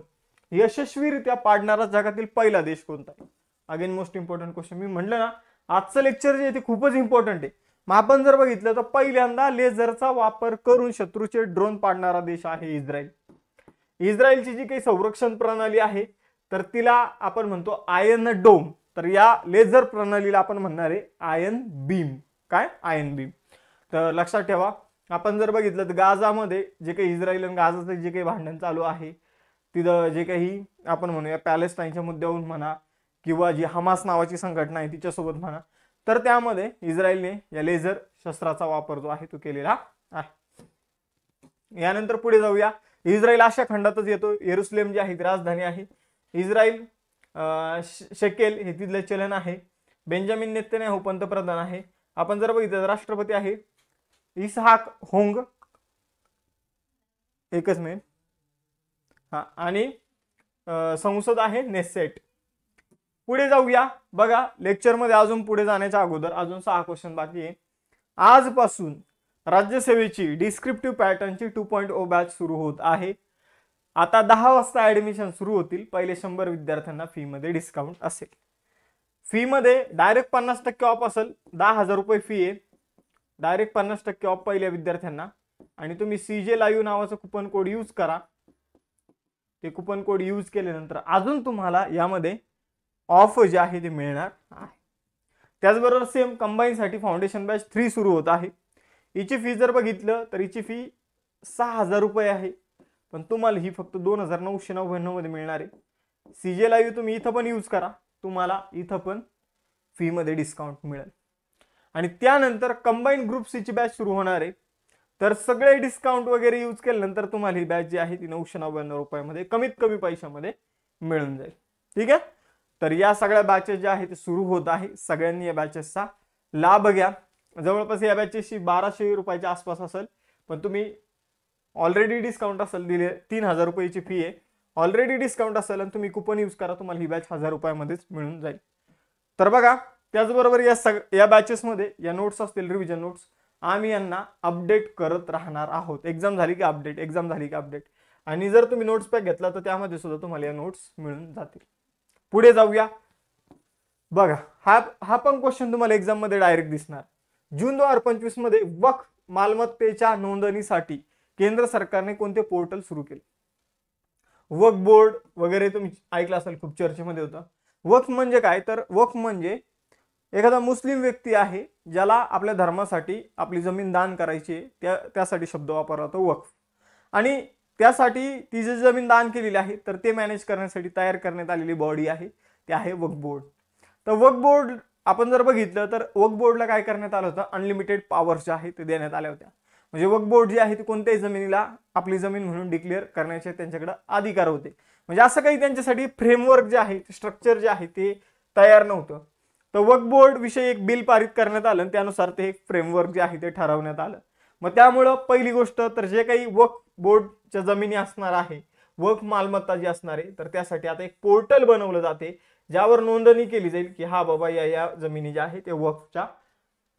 S1: यशस्वीरित्या पाडणारा जगातील पहिला देश कोणता? Again most important question. मी म्हटलं ना आजचं लेक्चर जे आहे ते खूपच इम्पॉर्टंट आहे. मग आपण जर बघितलं तर पहिल्यांदा लेझरचा वापर करून शत्रूचे ड्रोन पाडणारा देश आहे इस्रायल. इस्रायलची जी काही संरक्षण प्रणाली आहे तर तिला आपण म्हणतो आयन डोम, तर या लेझर प्रणालीला आपण म्हणणार आहे आयन बीम. काय? Ion beam. तर लक्षात ठेवा. आपण जर बघितलं तर गाझामध्ये जे काही इस्रायल आणि गाझाचं जे काही भांडण चालू आहे तिथं जे काही आपण म्हणूया पॅलेस्टाईनच्या मुद्द्यावरून म्हणा किंवा जी हमास नावाची संघटना आहे तिच्यासोबत म्हणा, तर त्यामध्ये इस्रायलने या लेझर शस्त्राचा वापर जो आहे तो केलेला आहे. यानंतर पुढे जाऊया. इस्रायल अशा खंडातच येतो. येरुशलेम जी आहे ती राजधानी आहे. इस्रायल शेकेल हे तिथले चलन आहे. बेंजामिन नेतन्याहू पंतप्रधान आहे. आपण जर बघितलं राष्ट्रपती आहे इसहाक होंग, एकच मिनिट, हा, आणि संसद आहे नेसेट. पुढे जाऊया. बघा लेक्चरमध्ये अजून पुढे जाण्याच्या अगोदर अजून 6 क्वेश्चन बाकी आहे. आजपासून राज्यसेवेची डिस्क्रिप्टिव्ह पॅटर्नची 2.0 बॅच सुरू होत आहे. आता 10 वाजता ऍडमिशन सुरू होतील. पहिले 100 विद्यार्थ्यांना फी मध्ये डिस्काउंट असेल. फी मध्ये डायरेक्ट 50% ऑफ असेल. 10,000 रुपये फी आहे. डायरेक्ट 50% ऑफ पहिल्या विद्यार्थ्यांना. आणि तुम्ही CJ लाईव्ह नावाचं कुपन कोड यूज करा. ते कुपन कोड यूज केल्यानंतर अजून तुम्हाला यामध्ये ऑफ जे आहे ते मिळणार आहे. त्याचबरोबर सेम कंबाईन साठी फाउंडेशन बॅच 3 सुरू होत आहे. हिची फी जर बघितलं तर हिची फी 6,000 रुपये आहे, पण तुम्हाला ही फक्त 2,999 मध्ये मिळणार आहे. CJ लाईव्ह तुम्ही इथं पण यूज करा, तुम्हाला इथं पण फी मध्ये डिस्काउंट मिळेल. आणि त्यानंतर कंबाईन ग्रुप सी ची बॅच सुरू होणार आहे. तर सगळे डिस्काउंट वगैरे यूज केल्यानंतर तुम्हाला ही बॅच जी आहे ती 999 रुपयामध्ये कमीत कमी पैशामध्ये मिळून जाईल. ठीक आहे. तर या सगळ्या बॅचेस ज्या आहेत ते सुरू होत आहे. सगळ्यांनी या बॅचेसचा लाभ घ्या. जवळपास या बॅचेसची 1200 रुपयाच्या आसपास असेल, पण तुम्ही ऑलरेडी डिस्काउंट असेल दिले 3,000 रुपयाची फी आहे. ऑलरेडी डिस्काउंट असेल आणि तुम्ही कुपन यूज करा, तुम्हाला ही बॅच 1000 रुपयामध्येच मिळून जाईल. तर बघा त्याचबरोबर या बॅचेसमध्ये या नोट्स असतील, रिव्हिजन नोट्स, आम्ही यांना अपडेट करत राहणार आहोत. एक्झाम झाली की अपडेट, एक्झाम झाली की अपडेट. आणि जर तुम्ही नोट्स पॅक घेतला तर त्यामध्ये सुद्धा तुम्हाला या नोट्स मिळून जातील. पुढे जाऊया. बघा हा पण क्वेश्चन तुम्हाला एक्झाम मध्ये डायरेक्ट दिसणार. जून 2025 मध्ये वक्फ मालमत्तेच्या नोंदणीसाठी केंद्र सरकारने कोणते पोर्टल सुरू केले? वक्फ बोर्ड वगैरे तुम्ही ऐकलं असेल, खूप चर्चेमध्ये होतं. वक्फ म्हणजे काय? तर वक्फ म्हणजे एखादा मुस्लिम व्यक्ती आहे ज्याला आपल्या धर्मासाठी आपली जमीन दान करायची आहे, त्यासाठी शब्द वापरला जातो वक्फ. आणि त्यासाठी ती जी जमीन दान केलेली आहे तर ते मॅनेज करण्यासाठी तयार करण्यात आलेली बॉडी आहे ते आहे वक्फ बोर्ड. तर वक्फ बोर्ड आपण जर बघितलं तर वक्फ बोर्डला काय करण्यात आलं होतं, अनलिमिटेड पॉवर्स जे आहे ते देण्यात आल्या होत्या. म्हणजे वक्फ बोर्ड जी आहे ती कोणत्याही जमिनीला आपली जमीन म्हणून डिक्लेअर करण्याचे त्यांच्याकडे अधिकार होते. म्हणजे असं काही त्यांच्यासाठी फ्रेमवर्क जे आहे, स्ट्रक्चर जे आहे ते तयार नव्हतं. तर वक्फ बोर्ड विषयी एक बिल पारित करण्यात आलं, त्यानुसार ते फ्रेमवर्क जे आहे ते ठरवण्यात आलं. मग त्यामुळं पहिली गोष्ट तर जे काही वक्फ बोर्डच्या जमिनी असणार आहे, वक्फ मालमत्ता जी असणार आहे, तर त्यासाठी आता एक पोर्टल बनवलं जाते ज्यावर नोंदणी केली जाईल की हा बाबा या जमिनी ज्या आहे ते वक्फच्या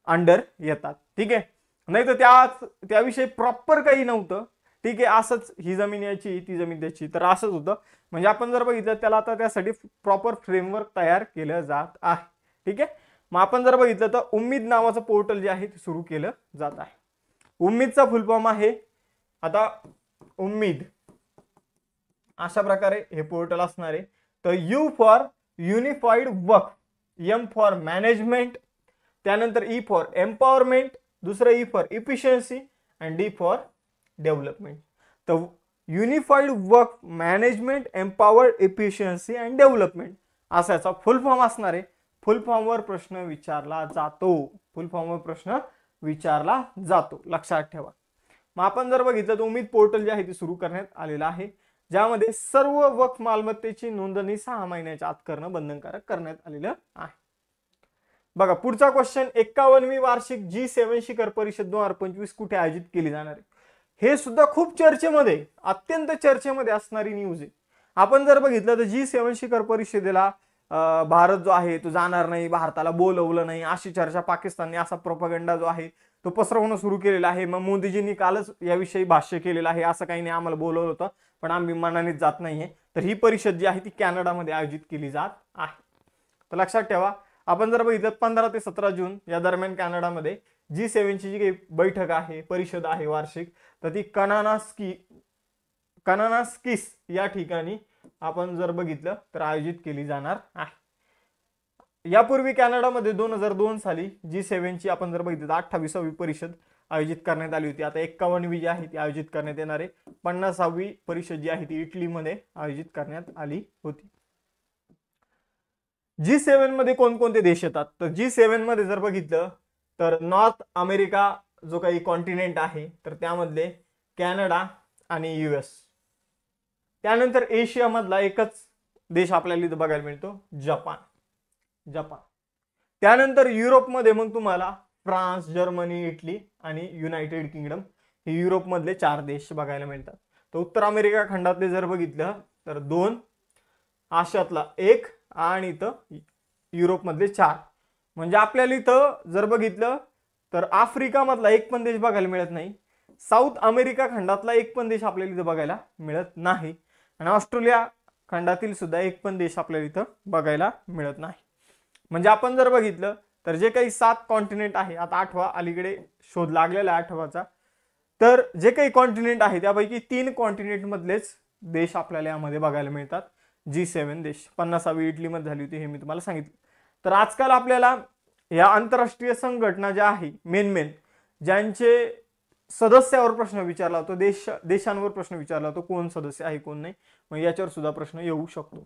S1: अंडर येतात. ठीक आहे. नाही तर त्याविषयी प्रॉपर काही नव्हतं. ठीक आहे, असंच ही जमीन याची ती जमीन त्याची, तर असंच होतं. म्हणजे आपण जर बघितलं त्याला आता त्यासाठी प्रॉपर फ्रेमवर्क तयार केलं जात आहे. ठीक आहे, मग आपण जर बघितलं तर उम्मीद नावाचं पोर्टल जे आहे ते सुरू केलं जात आहे. उम्मीदचा फुल फॉर्म आहे, आता उम्मीद अशा प्रकारे हे पोर्टल असणार आहे. तर U for unified work, M for management, त्यानंतर ई फॉर एम्पॉवरमेंट, दुसरं ई फॉर इफिशियन्सी आणि डी फॉर डेव्हलपमेंट. तर unified work management, empowered, efficiency and development असा याचा फुल फॉर्म असणार आहे. फुल फॉर्मवर प्रश्न विचारला जातो, फुल फॉर्मवर प्रश्न विचारला जातो, लक्षात ठेवा. मग आपण जर बघितलं तर उम्मीद पोर्टल जे आहे ते सुरू करण्यात आलेलं आहे, ज्यामध्ये सर्व वक्फ मालमत्तेची नोंदणी 6 महिन्याच्या आत करणं बंधनकारक करण्यात आलेलं आहे. बघा पुढचा क्वेश्चन, 51वी वार्षिक G7 शिखर परिषद 2025 कुठे आयोजित केली जाणार आहे? हे सुद्धा खूप चर्चेमध्ये, अत्यंत चर्चेमध्ये असणारी न्यूज आहे. आपण जर बघितलं तर G7 शिखर परिषदेला भारत जो आहे तो जाणार नाही, भारताला बोलवलं नाही, अशी चर्चा पाकिस्तानने, असा प्रोपगंडा जो आहे तो पसरवणं सुरू केलेला आहे. मग मोदीजींनी कालच याविषयी भाष्य केलेलं आहे, असं काही नाही, आम्हाला बोलवलं होतं पण आम्ही मनानेच जात नाहीये. तर ही परिषद जी आहे ती कॅनडामध्ये आयोजित केली जात आहे. तर लक्षात ठेवा, आपण जर बघितलं 15 ते 17 जून या दरम्यान कॅनडामध्ये G7 ची जी काही बैठक आहे, परिषद आहे वार्षिक, तर ती कनानास्किस या ठिकाणी आपण जर बघितलं तर आयोजित केली जाणार आहे. यापूर्वी कॅनडामध्ये 2002 साली G7 ची आपण जर बघितलं तर 28वी परिषद आयोजित करण्यात आली होती. आता 51वी जी आहे ती आयोजित करण्यात येणार आहे. 50वी परिषद जी आहे ती इटलीमध्ये आयोजित करण्यात आली होती. G7 मध्ये कोणकोणते देश येतात? तर G7 मध्ये जर बघितलं तर नॉर्थ अमेरिका जो काही कॉन्टिनेंट आहे तर त्यामधले कॅनडा आणि US. त्यानंतर एशिया मधला एकच देश आपल्याला इथं बघायला मिळतो, जपान. त्यानंतर युरोपमध्ये मग तुम्हाला फ्रान्स, जर्मनी, इटली आणि युनायटेड किंगडम हे युरोप मधले 4 देश बघायला मिळतात. तर उत्तर अमेरिका खंडातले जर बघितलं तर 2, आशियातला 1 आणि इथं युरोप मधले 4. म्हणजे आपल्याला इथं जर बघितलं तर आफ्रिका मधला एक पण देश बघायला मिळत नाही, साऊथ अमेरिका खंडातला एक पण देश आपल्याला इथं बघायला मिळत नाही, आणि ऑस्ट्रेलिया खंडातील सुद्धा एक पण देश आपल्याला इथं बघायला मिळत नाही. म्हणजे आपण जर बघितलं तर जे काही 7 कॉन्टिनेंट आहे, आता 8वा अलीकडे शोध लागलेला आहे 8वाचा, तर जे काही कॉन्टिनेंट आहे त्यापैकी 3 कॉन्टिनेंट मधलेच देश आपल्याला यामध्ये बघायला मिळतात. G7 देश. 50वी इटलीमध्ये झाली होती हे मी तुम्हाला सांगितलं. तर आजकाल आपल्याला या आंतरराष्ट्रीय संघटना ज्या आहे मेन ज्यांचे सदस्यावर प्रश्न विचारला होतो, देशांवर प्रश्न विचारला होतो, कोण सदस्य आहे कोण नाही, मग याच्यावर सुद्धा प्रश्न येऊ शकतो.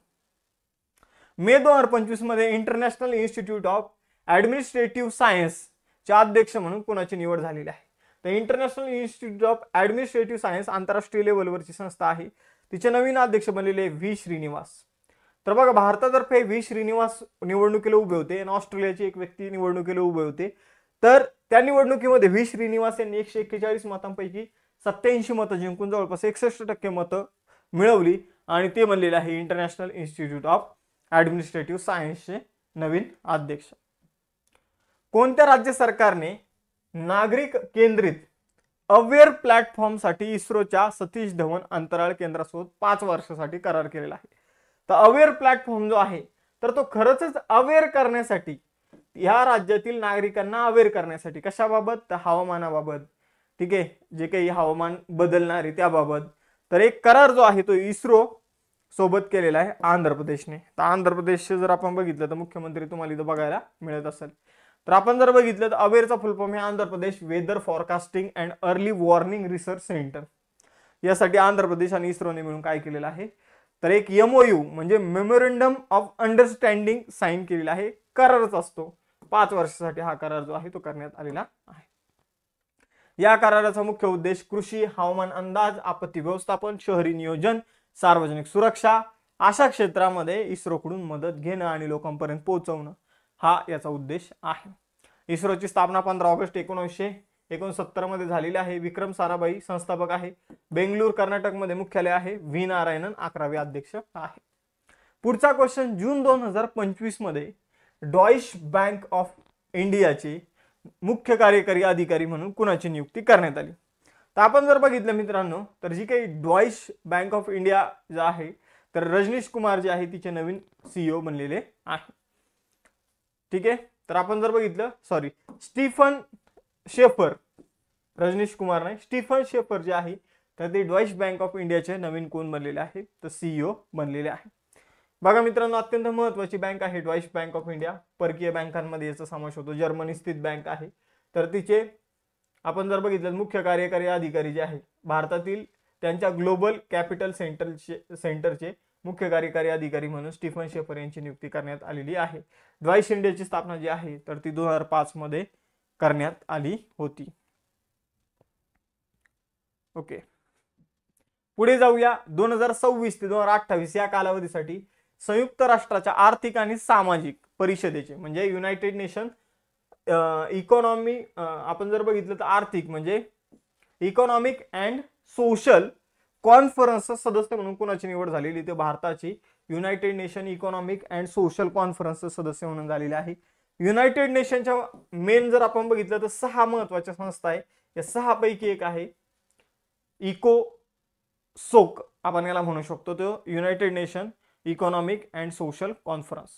S1: मे 2025 मध्ये international institute of administrative science चे अध्यक्ष म्हणून कोणाची निवड झालेली आहे? तर international institute of administrative science आंतरराष्ट्रीय लेवलवरची संस्था आहे, तिचे नवीन अध्यक्ष बनलेले व्ही श्रीनिवास. तर बघा भारतातर्फे व्ही श्रीनिवास निवडणुकीला उभे होते आणि ऑस्ट्रेलियाची एक व्यक्ती निवडणुकीला उभे होते. तर त्या निवडणुकीमध्ये व्ही श्रीनिवास यांनी 141 मतांपैकी 87 मतं जिंकून जवळपास 61% मतं मिळवली आणि ते बनलेले आहे इंटरनॅशनल इन्स्टिट्यूट ऑफ ऍडमिनिस्ट्रेटिव्ह सायन्सचे नवीन अध्यक्ष. कोणत्या राज्य सरकारने नागरिक केंद्रित अवेअर प्लॅटफॉर्मसाठी इस्रोच्या सतीश धवन अंतराळ केंद्रासोबत 5 वर्षासाठी करार केलेला आहे? तर अवेअर प्लॅटफॉर्म जो आहे तर तो खरंच अवेअर करण्यासाठी, या राज्यातील नागरिकांना अवेअर करण्यासाठी, कशाबाबत? तर हवामानाबाबत. ठीक आहे, जे काही हवामान बदलणार आहे त्याबाबत. तर एक करार जो आहे तो इस्रो सोबत केलेला आहे आंध्र प्रदेशने. तर आंध्र प्रदेशचे जर आपण बघितलं तर मुख्यमंत्री तुम्हाला इथं बघायला मिळत असेल. तर आपण जर बघितलं तर अवेअरचा फुल फॉर्म आहे Andhra Pradesh weather forecasting and early warning research centre. यासाठी आंध्र प्रदेश आणि इस्रोने मिळून काय केलेलं आहे तर एक MOU म्हणजे मेमोरंडम ऑफ अंडरस्टँडिंग साइन केलेला आहे. करारच असतो, 5 वर्षासाठी हा करार जो आहे तो करण्यात आलेला आहे. या कराराचा मुख्य उद्देश कृषी, हवामान अंदाज, आपत्ती व्यवस्थापन, शहरी नियोजन, सार्वजनिक सुरक्षा अशा क्षेत्रामध्ये इस्रोकडून मदत घेणं आणि लोकांपर्यंत पोहोचवणं हा याचा उद्देश आहे. इस्रोची स्थापना 15 ऑगस्ट 1969 मध्ये झालेली आहे. विक्रम साराभाई संस्थापक आहे. बेंगळूर कर्नाटक मध्ये मुख्यालय आहे. व्ही नारायणन 11वे अध्यक्ष आहे. पुढचा क्वेश्चन, जून 2025 मध्ये डॉइश बँक ऑफ इंडियाचे मुख्य कार्यकारी अधिकारी म्हणून कुणाची नियुक्ती करण्यात आली? तर आपण जर बघितलं मित्रांनो, तर जी काही डॉइश बँक ऑफ इंडिया जे आहे, तर रजनीश कुमार जे आहे तिचे नवीन सीईओ बनलेले आहे. ठीक आहे. तर आपण जर बघितलं, sorry, Stephen Schaefer, Rajneesh Kumar नाही, स्टीफन शेफर जे आहे तर ते डॉइश बँक ऑफ इंडियाचे नवीन कोण बनलेले आहे, तर सीईओ बनलेले आहे. बघा मित्रांनो, अत्यंत महत्त्वाची बँक आहे डॉइश बँक ऑफ इंडिया. परकीय बँकांमध्ये याचा समावेश होतो. जर्मनी स्थित बँक आहे. तर तिचे आपण जर बघितलं, मुख्य कार्यकारी अधिकारी जे आहे भारतातील त्यांच्या ग्लोबल कॅपिटल सेंटरचे मुख्य कार्यकारी अधिकारी म्हणून स्टीफन शेफर यांची नियुक्ती करण्यात आलेली आहे. डॉइश इंडियाची स्थापना जी आहे तर ती 2005 मध्ये करण्यात आली होती. ओके, पुढे जाऊया. 2026 ते 2028 या कालावधीसाठी संयुक्त राष्ट्राच्या आर्थिक आणि सामाजिक परिषदेचे म्हणजे युनायटेड नेशन इकॉनॉमी, आपण जर बघितलं तर आर्थिक म्हणजे इकॉनॉमिक अँड सोशल कॉन्फरन्स सदस्य म्हणून कोणाची निवड झालेली, ते भारताची United nation economic and social conference सदस्य म्हणून झालेले आहे. युनायटेड नेशनच्या मेन जर आपण बघितलं तर 6 महत्वाच्या संस्था आहे. या 6 पैकी एक आहे सोक, आपण याला म्हणू शकतो, तो United nation economic and social conference.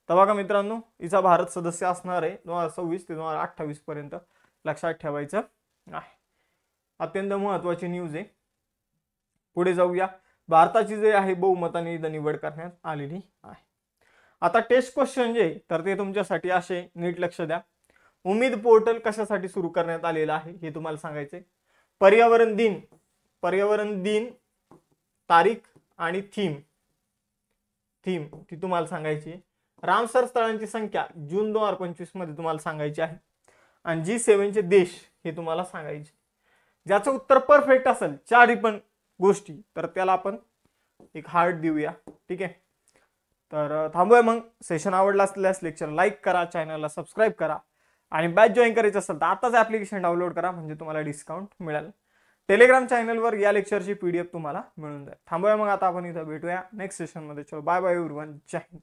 S1: तर बघा मित्रांनो, हिचा भारत सदस्य असणार आहे 2026 ते 2028 पर्यंत, लक्षात ठेवायचं आहे. अत्यंत महत्वाची न्यूज आहे. पुढे जाऊया. भारताची जे आहे बहुमताने निवड करण्यात आलेली आहे. आता टेस्ट क्वेश्चन जे तर ते तुमच्यासाठी असे, नीट लक्ष द्या. उमेद पोर्टल कशासाठी सुरू करण्यात आलेलं आहे हे तुम्हाला सांगायचंय. पर्यावरण दिन तारीख आणि थीम ती तुम्हाला सांगायची. रामसर स्थळांची संख्या जून 2025 मध्ये तुम्हाला सांगायची आहे. आणि G7 चे देश हे तुम्हाला सांगायचे. ज्याचं उत्तर परफेक्ट असेल चारही पण गोष्टी, तर त्याला आपण एक हार्ट देऊया. ठीक आहे. तर थांबूया मग. सेशन आवडला असल्यास लेक्चर लाईक करा, चॅनलला सबस्क्राईब करा आणि बॅच जॉईन करायचं असेल तर आताच ऍप्लिकेशन डाउनलोड करा, म्हणजे तुम्हाला डिस्काउंट मिळेल. टेलिग्राम चॅनलवर या लेक्चरची PDF तुम्हाला मिळून जाईल. थांबूया मग आता, आपण इथं भेटूया नेक्स्ट सेशनमध्ये. चलो बाय बाय एव्हरीवन, जय हिंद.